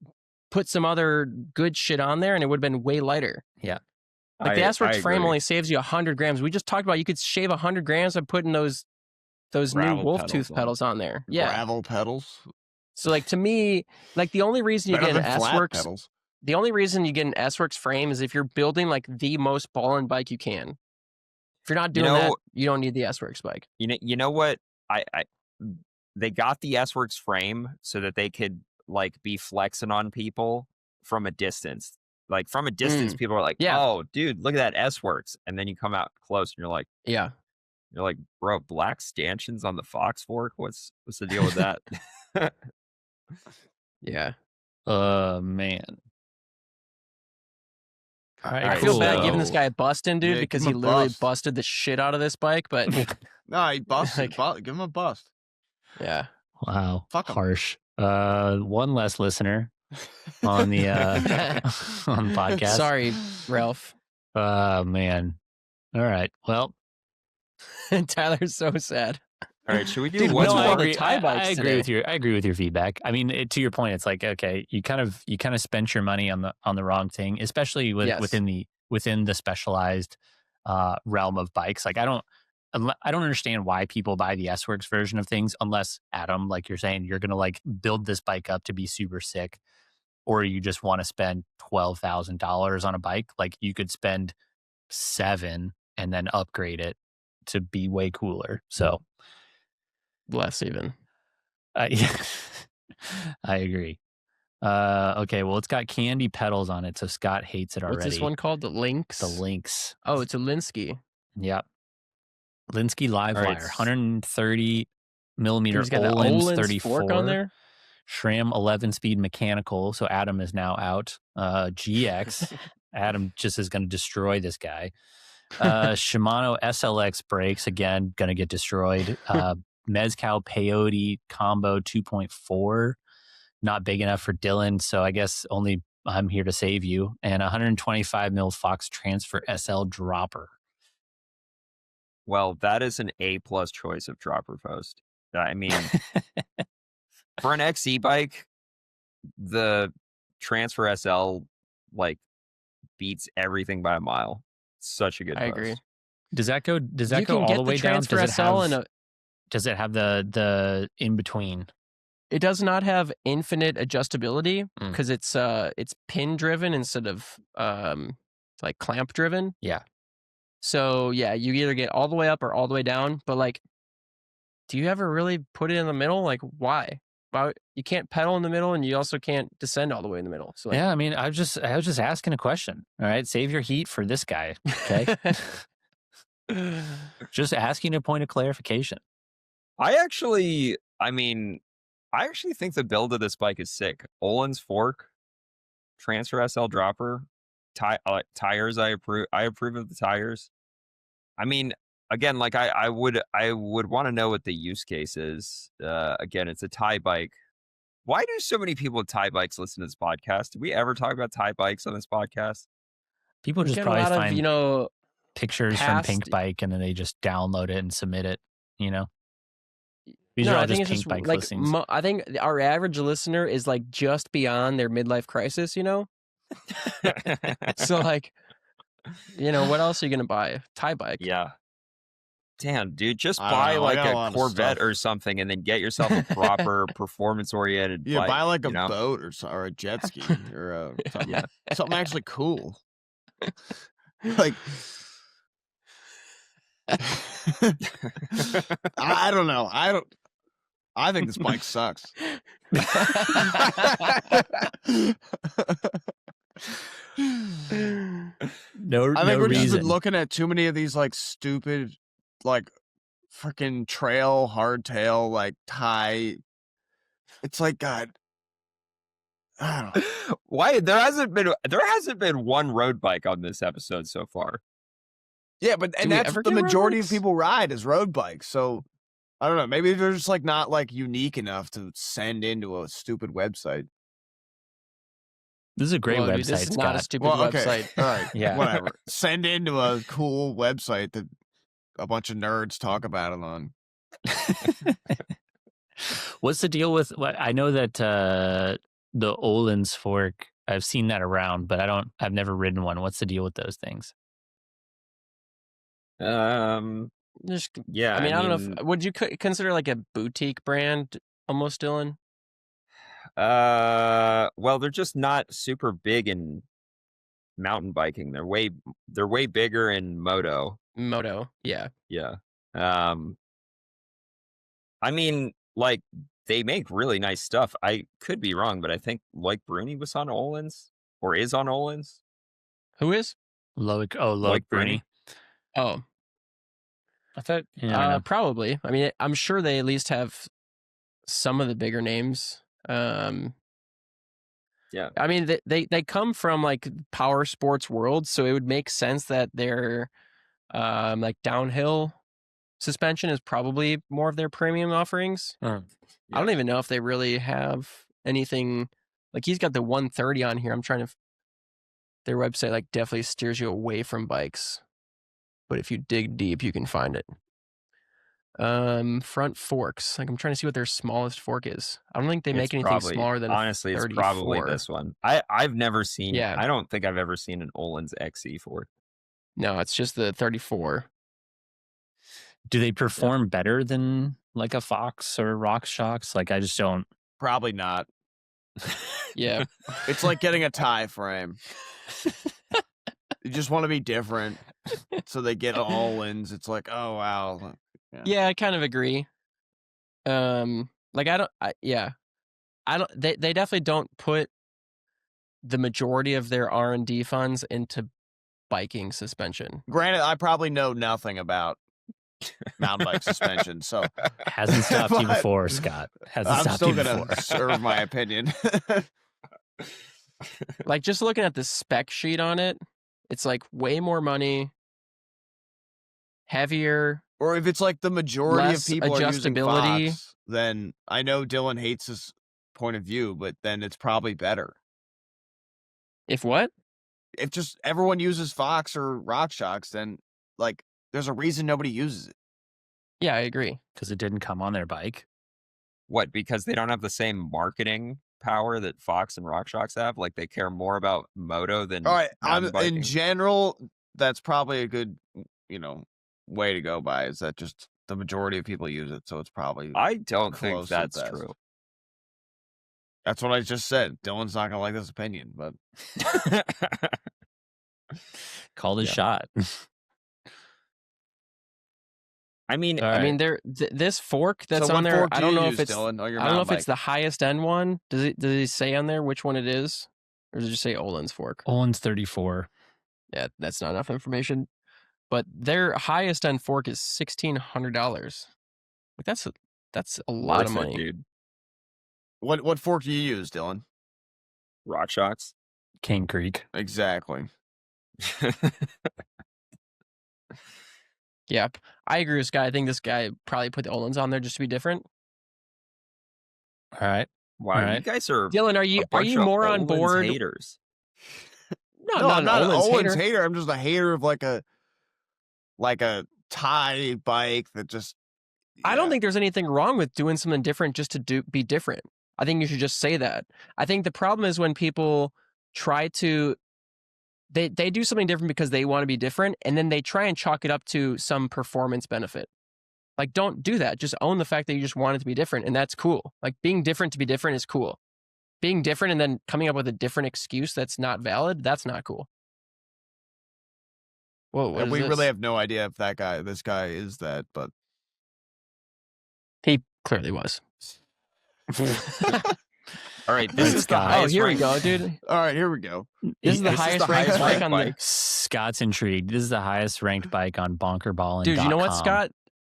put some other good shit on there and it would have been way lighter. Yeah. Like the S-Works frame only saves you 100 grams. We just talked about you could shave 100 grams by putting those new wolf tooth pedals on there. Yeah. Gravel pedals. So like to me, like the only reason you get an S-Works, the only reason you get an S-Works frame is if you're building like the most ballin' bike you can. If you're not doing that, you don't need the S-Works bike. You know what? They got the S-Works frame so that they could like be flexing on people from a distance. Like from a distance, people are like, "Oh, dude, look at that S-Works," and then you come out close and you're like, you're like, bro, black stanchions on the Fox fork. What's the deal with that? Yeah. Man. I feel bad giving this guy a busting, dude, because he literally busted the shit out of this bike. But no, he busted. Give him a bust. Yeah. Wow. Harsh. One less listener on the on the podcast. Sorry, Ralph. Man. All right. Well, Tyler's so sad. All right, should we do I agree with your feedback. I mean, to your point, it's like, okay, you kind of spent your money on the wrong thing, especially within the specialized realm of bikes. Like I don't understand why people buy the S-Works version of things unless, Adam, like you're saying, you're gonna like build this bike up to be super sick, or you just want to spend $12,000 on a bike. Like you could spend $7,000 and then upgrade it to be way cooler. So less even. Yeah, I agree. Okay, well, it's got candy pedals on it, so Scott hates it already. What's this one called? The Lynx? The Lynx. Oh, it's a Linsky. Yep. Linsky Livewire, 130 millimeter Öhlins 34 fork on there. SRAM 11-speed mechanical. So Adam is now out. GX. Adam just is going to destroy this guy. Shimano SLX brakes, again, going to get destroyed. Mezcal Peyote combo 2.4. Not big enough for Dylan, so I guess only I'm here to save you. And 125 mil Fox Transfer SL dropper. Well, that is an A+ choice of dropper post. I mean, for an XC bike, the Transfer SL like beats everything by a mile. Such a good post. I agree. Does that go all the way down? Does it have the in between? It does not have infinite adjustability because it's pin driven instead of like clamp driven. Yeah. So yeah, you either get all the way up or all the way down. But like do you ever really put it in the middle? Like, why? Why you can't pedal in the middle, and you also can't descend all the way in the middle. So, like, yeah, I mean, I was just asking a question. All right, save your heat for this guy. Okay, just asking a point of clarification. I actually think the build of this bike is sick. Olin's fork, transfer SL dropper, tires. I approve of the tires. I mean, again, like I would want to know what the use case is. Again, it's a tie bike. Why do so many people with tie bikes listen to this podcast? Did we ever talk about tie bikes on this podcast? People we just get probably a lot find of, pictures from Pink Bike, and then they just download it and submit it. These are all just Pink Bike listings. I think our average listener is like just beyond their midlife crisis. So like, what else are you gonna buy? Tie bike. Yeah. Damn, dude, just I buy don't know, I like got a a lot of Corvette stuff. or something, and then get yourself a proper performance-oriented Yeah, bike. buy like a boat or a jet ski or something. Yeah. Something actually cool. Like, I don't know. I think this bike sucks. I think we're just been looking at too many of these like stupid, like freaking trail hardtail like tie. It's like, God, I don't know. Why there hasn't been one road bike on this episode so far. Yeah, but Do we that's ever the get road majority of bikes? people ride is road bikes. So I don't know. Maybe they're just like not like unique enough to send into a stupid website. This is a great website. Dude, this is not a Scott. stupid website. All right. Yeah. Whatever. Send into a cool website that a bunch of nerds talk about it on. What's the deal with? I know that the Olin's fork. I've seen that around, but I've never ridden one. What's the deal with those things? Just, Yeah. I don't know. Would you consider like a boutique brand almost, Dylan? Well, they're just not super big in mountain biking. They're way bigger in moto. Moto, yeah. Yeah. I mean, like, they make really nice stuff. I could be wrong, but I think like Bruni was on Olin's or is on Olin's. Who is? Loic Bruni. Oh, I thought Yeah, probably. I mean, I'm sure they at least have some of the bigger names. Yeah. I mean, they come from like power sports world, so it would make sense that their like downhill suspension is probably more of their premium offerings. Yeah. I don't even know if they really have anything. Like, he's got the 130 on here. I'm trying to. Their website like definitely steers you away from bikes, but if you dig deep, you can find it. Front forks. Like, I'm trying to see what their smallest fork is. I don't think they make anything smaller than honestly, 34. it's probably this one. I've never seen. Yeah. I don't think I've ever seen an Olin's XE fork. No, it's just the 34. Do they perform better than like a Fox or RockShox? Like, I just don't. Probably not. Yeah. It's like getting a tie frame. You just want to be different. So they get all-ins. It's like, oh, wow. Yeah, I kind of agree. Like, they definitely don't put the majority of their R&D funds into biking suspension. Granted, I probably know nothing about mountain bike suspension, so Hasn't stopped you before, Scott. I'm still gonna serve my opinion. Like, just looking at the spec sheet on it, it's like way more money, heavier. Or if it's like the majority of Less people are using adjustability. Fox, then I know Dylan hates his point of view, but then it's probably better. If what? If just everyone uses Fox or RockShox, then like there's a reason nobody uses it. Yeah, I agree. Because it didn't come on their bike. What? Because they don't have the same marketing power that Fox and RockShox have? Like, they care more about moto than All right, mountain biking? in general, that's probably a good, way to go by. Is that just the majority of people use it, so it's probably. I don't think close at that's best. true. That's what I just said. Dylan's not gonna like this opinion, but Called his shot. I mean, All right. this fork that's So on what there. fork I do don't you know use, if it's. Dylan? Oh, your I don't know if mountain it's the highest end one. Does it say on there which one it is, or does it just say Olin's fork? Olin's 34. Yeah, that's not enough information. But their highest end fork is $1,600. Like that's a lot worth of money, dude. What fork do you use, Dylan? Rock Shots. Cane Creek. Exactly. Yeah, I agree with Scott. I think this guy probably put the Olin's on there just to be different. All right. Wow, All you right. guys are Dylan, are you more on board? Haters. No, I'm not an Olin's Olin's hater. I'm just a hater of like a tie bike that just. I don't yeah. think there's anything wrong with doing something different just to be different. I think you should just say that. I think the problem is when people try to they do something different because they want to be different, and then they try and chalk it up to some performance benefit. Like, don't do that. Just own the fact that you just want it to be different, and that's cool. Like, being different to be different is cool. Being different and then coming up with a different excuse that's not valid, that's not cool. Whoa, what is we this? really have no idea if this guy is that, but He clearly was. All right, this is the Oh, highest here we ranked- go, dude. all right, here we go. This is the highest ranked bike on the. Scott's intrigued. This is the highest ranked bike on bonkerball. Dude, you know what, Scott?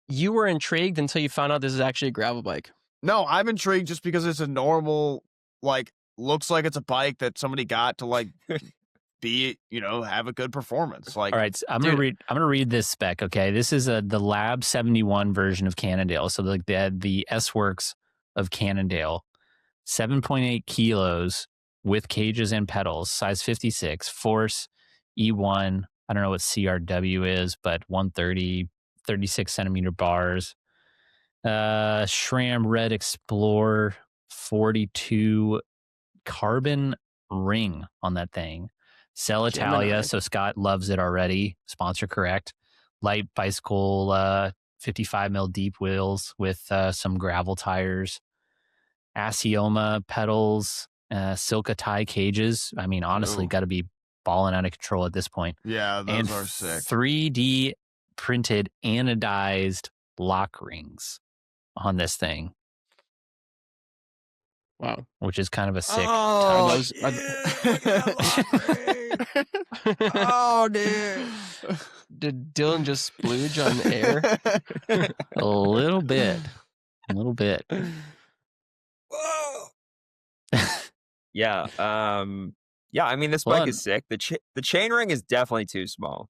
You were intrigued until you found out this is actually a gravel bike. No, I'm intrigued just because it's a normal, like, looks like it's a bike that somebody got to like be, have a good performance. Like, All right, so I'm gonna read this spec. Okay, this is the Lab 71 version of Cannondale. So like they had the S Works of Cannondale, 7.8 kilos with cages and pedals, size 56, force E1. I don't know what CRW is, but 130, 36 centimeter bars. SRAM Red Explorer 42 carbon ring on that thing. Cell Italia, Gemini. so Scott loves it already. Sponsor correct. Light bicycle, 55 mil deep wheels with some gravel tires. Asioma pedals, SILCA tie cages. I mean, honestly, Ooh. got to be balling out of control at this point. yeah, those And are sick. 3D printed anodized lock rings on this thing, Wow. which is kind of a sick. Oh, Are oh, dude. Did Dylan just splooge on the air? A little bit. Yeah. Yeah. I mean, this bike is sick. The chain ring is definitely too small.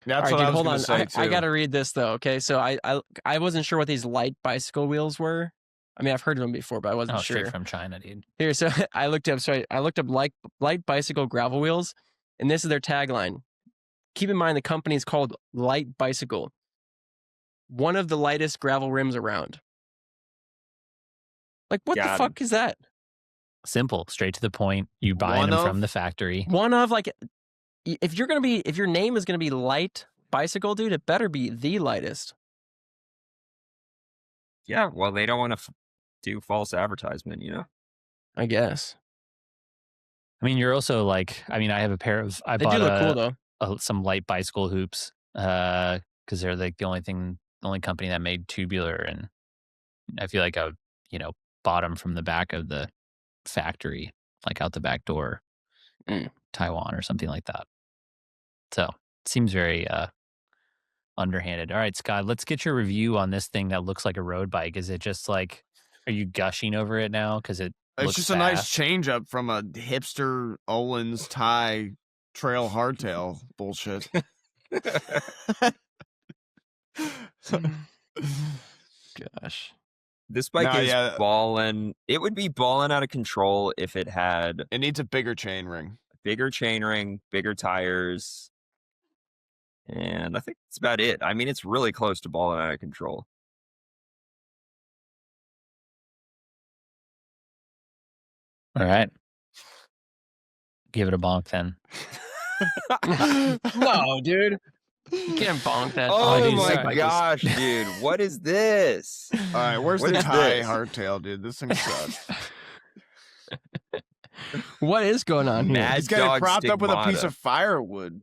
That's All right, what dude, hold I on. was going to say, I too. got to read this, though, okay? So I wasn't sure what these light bicycle wheels were. I mean, I've heard of them before, but I wasn't sure. Straight from China, dude. Here, so I looked up light bicycle gravel wheels, and this is their tagline. Keep in mind the company is called Light Bicycle. One of the lightest gravel rims around. Like, what the fuck is that? Simple, straight to the point. You buy them from the factory. One of, like, if your name is gonna be Light Bicycle, dude, it better be the lightest. Yeah. Well, they don't want to do false advertisement, I guess. I mean, you're also like, I have a pair of, They do look cool, though. some light bicycle hoops, because they're like the only company that made tubular, and I feel like I would, bought them from the back of the factory, like out the back door, Taiwan or something like that. So it seems very underhanded. All right, Scott, let's get your review on this thing that looks like a road bike. Is it just like, are you gushing over it now because it It's looks just fast? a nice change up from a hipster Olin's tie trail hardtail bullshit. Gosh. This bike is balling. It would be balling out of control if it had It needs a bigger chain ring. bigger chain ring, bigger tires. And I think that's about it. I mean, it's really close to balling out of control. All right. Give it a bonk then. No, dude. You can't bonk that. Oh dude, my bike is- gosh, dude. What is this? All right, where's What the is tie this? hardtail, dude? This thing sucks. What is going on here? Mad He's got Dog it propped up with a piece Stigmata. of firewood.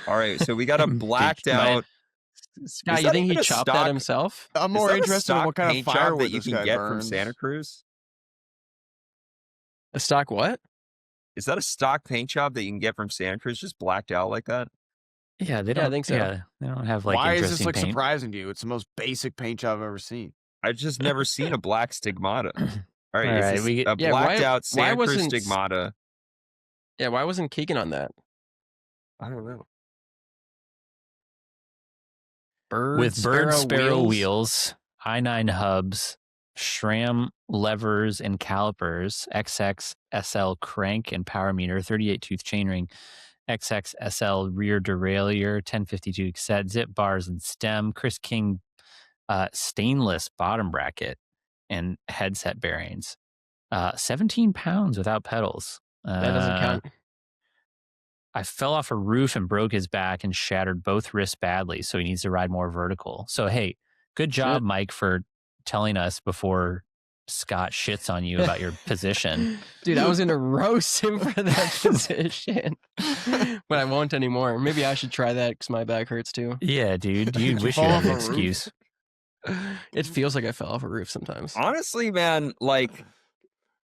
All right, so we got a blacked out Sky, you think he chopped that himself? I'm more interested in what kind of firewood that you can get from Santa Cruz. A stock what? Is that a stock paint job that you can get from Santa Cruz, just blacked out like that? Yeah, they don't. I think so. Yeah, they don't have like. Why is this like paint. surprising to you? It's the most basic paint job I've ever seen. I've just never seen a black stigmata. All right, All right, a blacked out Santa Cruz stigmata. Yeah, why wasn't Keegan on that? I don't know. With bird sparrow wheels, I9 hubs, SRAM levers and calipers, XX SL crank and power meter, 38 tooth chainring, XX SL rear derailleur, 1052 cassette, zip bars and stem, Chris King stainless bottom bracket and headset bearings. 17 pounds without pedals. That doesn't count. I fell off a roof and broke his back and shattered both wrists badly, so he needs to ride more vertical. So, hey, good job, Mike, for telling us before Scott shits on you about your position. Dude, I was going to roast him for that position, but I won't anymore. Maybe I should try that because my back hurts too. Yeah, dude, you wish you had an excuse. It feels like I fell off a roof sometimes. Honestly, man, like,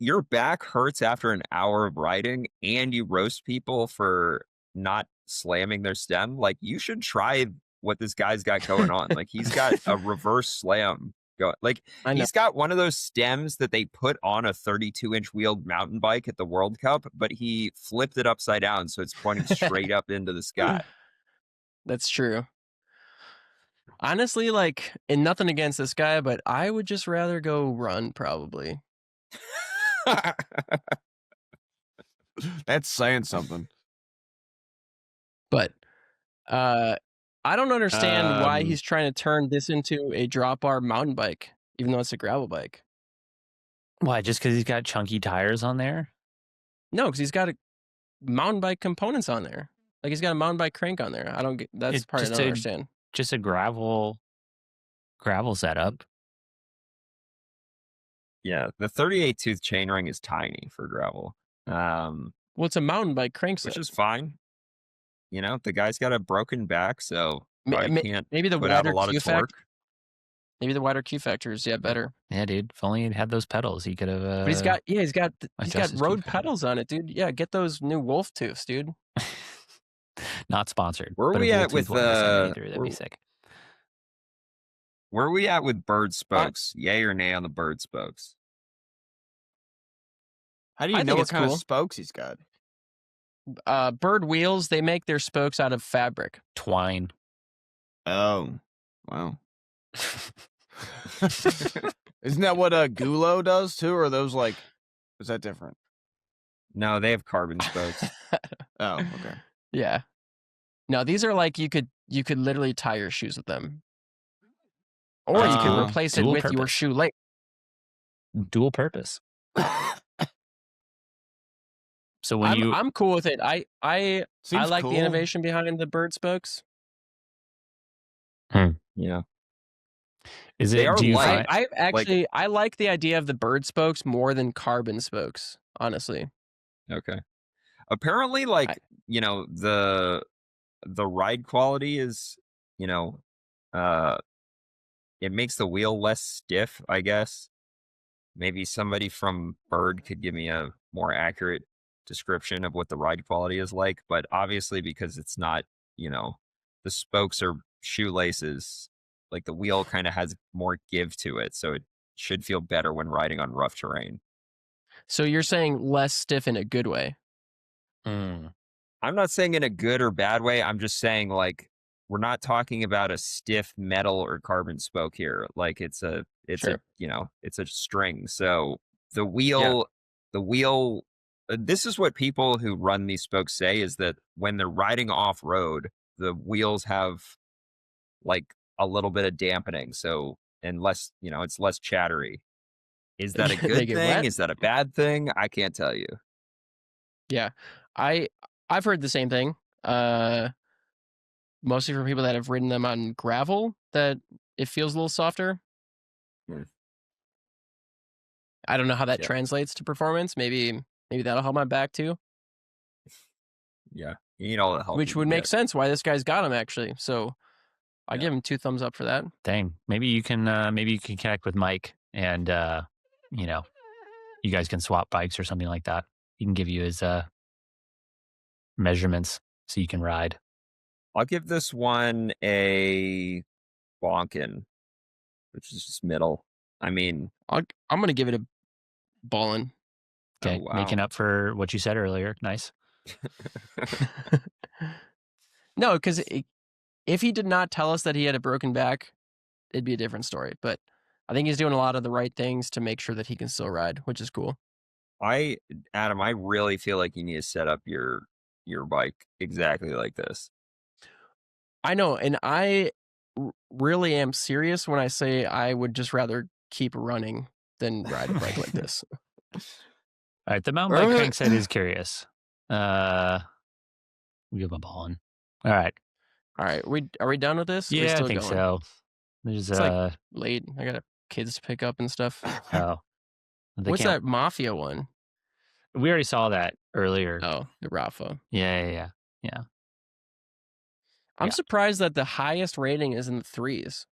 your back hurts after an hour of riding and you roast people for not slamming their stem. Like, you should try what this guy's got going on. Like, he's got a reverse slam going. Like, he's got one of those stems that they put on a 32-inch wheeled mountain bike at the World Cup, but he flipped it upside down so it's pointing straight up into the sky. That's true. Honestly, like, and nothing against this guy, but I would just rather go run probably. That's saying something. But I don't understand why he's trying to turn this into a drop bar mountain bike, even though it's a gravel bike. Why? Just because he's got chunky tires on there? No, because he's got mountain bike components on there. Like, he's got a mountain bike crank on there. I don't get that's part I don't understand. Just a gravel setup. Yeah, the 38 tooth chainring is tiny for gravel. Well, it's a mountain bike crankset, which is fine. You know, the guy's got a broken back, so can't maybe the put out a lot of torque. Maybe the wider Q factors, better. Yeah, dude. If only he had those pedals, he could have. But he's got road pedals on it, dude. Yeah, get those new wolf tooths, dude. Not sponsored. Where are we at with that'd be sick. Where are we at with bird spokes? Yay or nay on the bird spokes? How do you know what kind of spokes he's got? Bird wheels, they make their spokes out of fabric. Twine. Oh, wow. Isn't that what Gulo does too? Or are those like, is that different? No, they have carbon spokes. Oh, okay. Yeah. No, these are like you could literally tie your shoes with them. Or you can replace it with your shoelace. Dual purpose. So when I'm cool with it. I like cool. the innovation behind the bird spokes. Yeah. Is it? I like the idea of the bird spokes more than carbon spokes, honestly. Okay. Apparently, the ride quality is, it makes the wheel less stiff, I guess. Maybe somebody from Bird could give me a more accurate description of what the ride quality is like. But obviously, because it's not, the spokes are shoelaces, like the wheel kind of has more give to it. So it should feel better when riding on rough terrain. So you're saying less stiff in a good way? I'm not saying in a good or bad way. I'm just saying, like, we're not talking about a stiff metal or carbon spoke here. Like it's a string. So the wheel, this is what people who run these spokes say, is that when they're riding off road, the wheels have like a little bit of dampening. So, and less, it's less chattery. Is that a good thing? Wet? Is that a bad thing? I can't tell you. Yeah. I've heard the same thing. Mostly from people that have ridden them on gravel, that it feels a little softer. I don't know how that translates to performance. Maybe that'll help my back too. Yeah, you need all the help. Which would make sense why this guy's got him, actually. So I give him 2 thumbs up for that. Dang. Maybe you can connect with Mike and you know, you guys can swap bikes or something like that. He can give you his measurements so you can ride. I'll give this one a bonkin, which is just middle. I mean, I'm going to give it a ballin'. Okay, wow. Making up for what you said earlier. Nice. No, because if he did not tell us that he had a broken back, it'd be a different story. But I think he's doing a lot of the right things to make sure that he can still ride, which is cool. Adam, I really feel like you need to set up your bike exactly like this. I know, and I really am serious when I say I would just rather keep running than ride a bike like this. All right, the mountain bike crankset is curious. We give a ball in. All right. Are we done with this? Yeah, I think so. There's It's like late. I got kids to pick up and stuff. oh, What's that Mafia one? We already saw that earlier. Oh, the Rafa. Yeah. I'm surprised that the highest rating is in the 3s.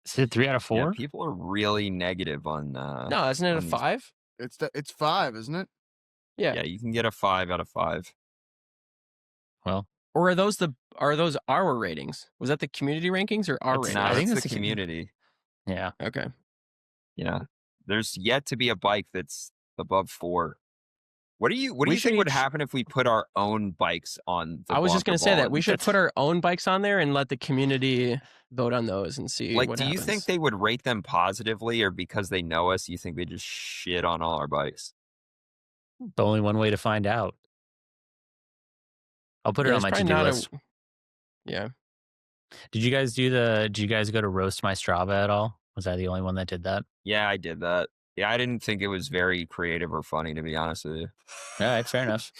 Is it 3 out of 4? Yeah, people are really negative on. No, isn't it a 5? It's 5, isn't it? Yeah, you can get a 5 out of 5. Well, or are those our ratings? Was that the community rankings or our ratings? I think that's it's the community. Yeah. Okay. Yeah, there's yet to be a bike that's above 4. What do you think would happen if we put our own bikes on the I was just going to say that we should That's- put our own bikes on there and let the community vote on those and see Like, what do you happens. think they would rate them positively, or because they know us, you think they just shit on all our bikes? The only one way to find out. I'll put it on my to-do list. Yeah. Did you guys go to roast my Strava at all? Was I the only one that did that? Yeah, I did that. Yeah, I didn't think it was very creative or funny, to be honest with you. All right, fair enough.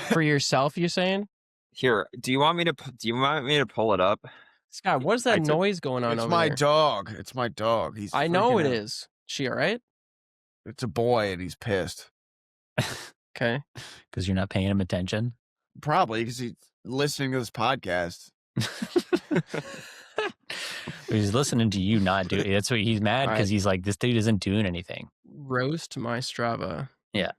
For yourself, you saying? Here, do you want me to pull it up? Scott, what is that noise going on It's over my there? dog. It's my dog. I know it freaking out. is. She all right? It's a boy, and he's pissed. Okay. Because you're not paying him attention. Probably because he's listening to this podcast. He's listening to you not do it. That's what he's mad because he's like, this dude isn't doing anything. Roast my Strava. Yeah.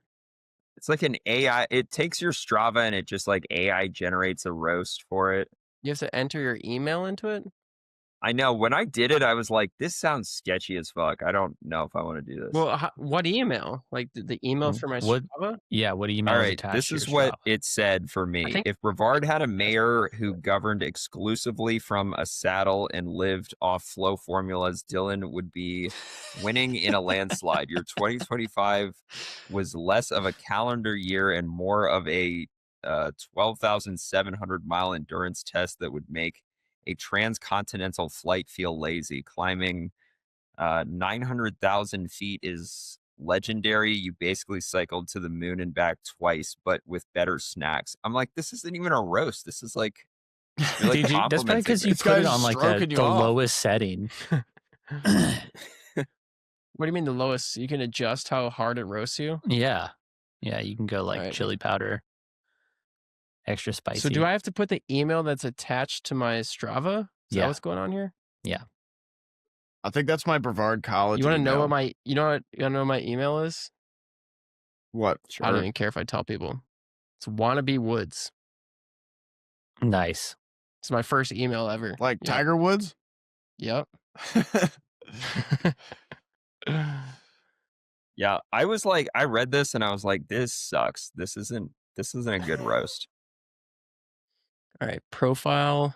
It's like an AI. It takes your Strava and it just like AI generates a roast for it. You have to enter your email into it? I know. When I did it, I was like, this sounds sketchy as fuck. I don't know if I want to do this. Well, what email? Like the email for my Strava? Yeah, what email All is right, attached this to is your what Strava? it said for me. If Brevard had a mayor who governed exclusively from a saddle and lived off flow formulas, Dylan would be winning in a landslide. Your 2025 was less of a calendar year and more of a 12,700 mile endurance test that would make a transcontinental flight feel lazy. Climbing 900,000 feet is legendary. You basically cycled to the moon and back twice, but with better snacks. I'm like, this isn't even a roast. This is like, Dude, that's probably because you put it on like the lowest setting. What do you mean the lowest? You can adjust how hard it roasts you? Yeah. Yeah, you can go like chili powder. Extra spicy. So do I have to put the email that's attached to my Strava? Is that what's going on here? Yeah. I think that's my Brevard College. You want to know email. what you want to know what my email is? What? I don't even care if I tell people. It's Wannabe Woods. Nice. It's my first email ever. Like Tiger Woods? Yep. Yeah, I was like, I read this and I was like, this sucks. This isn't a good roast. All right, profile.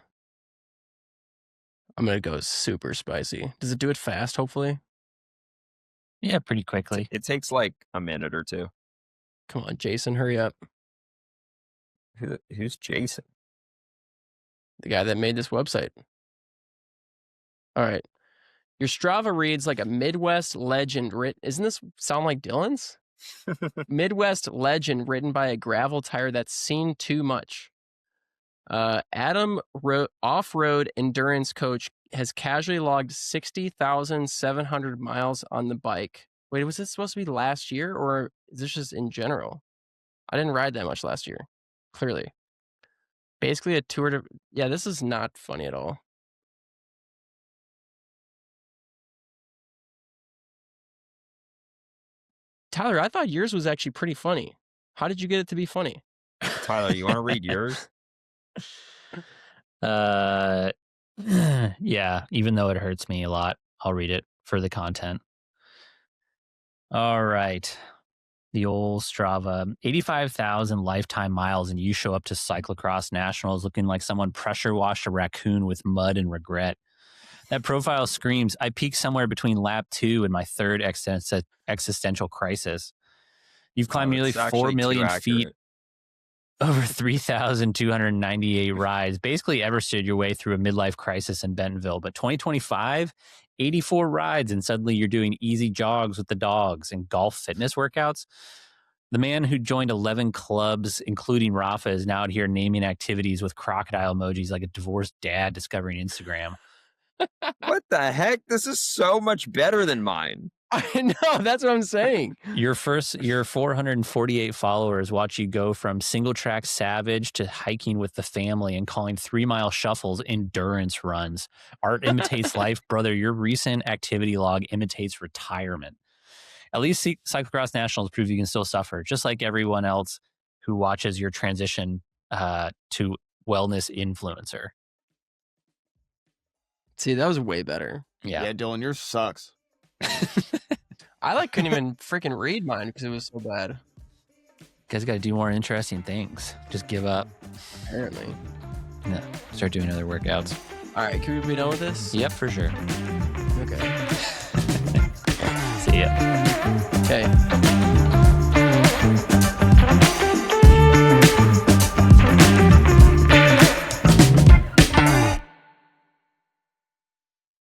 I'm going to go super spicy. Does it do it fast, hopefully? Yeah, pretty quickly. It takes like a minute or two. Come on, Jason, hurry up. Who's Jason? The guy that made this website. All right. Your Strava reads like a Midwest legend. Isn't this sound like Dylan's? Midwest legend written by a gravel tire that's seen too much. Adam, off-road endurance coach, has casually logged 60,700 miles on the bike. Wait, was this supposed to be last year or is this just in general? I didn't ride that much last year, clearly. Basically a tour to... Yeah, this is not funny at all. Tyler, I thought yours was actually pretty funny. How did you get it to be funny? Tyler, you want to read yours? Yeah, even though it hurts me a lot, I'll read it for the content. All right. The old Strava, 85,000 lifetime miles, and you show up to Cyclocross Nationals looking like someone pressure washed a raccoon with mud and regret. That profile screams, I peaked somewhere between lap 2 and my third existential crisis. You've climbed nearly 4 million feet, over 3,298 rides, basically ever stood your way through a midlife crisis in Bentonville. But 2025, 84 rides, and suddenly you're doing easy jogs with the dogs and golf fitness workouts. The man who joined 11 clubs, including Rafa, is now out here naming activities with crocodile emojis like a divorced dad discovering Instagram. What the heck? This is so much better than mine. I know, that's what I'm saying. Your 448 followers watch you go from single track savage to hiking with the family and calling 3-mile shuffles endurance runs. Art imitates life, brother. Your recent activity log imitates retirement. At least Cyclocross Nationals prove you can still suffer, just like everyone else who watches your transition to wellness influencer. See, that was way better. Yeah, Dylan, yours sucks. I couldn't even freaking read mine because it was so bad. You guys got to do more interesting things. Just give up. Apparently. No, start doing other workouts. All right, can we be done with this? Yep, for sure. Okay.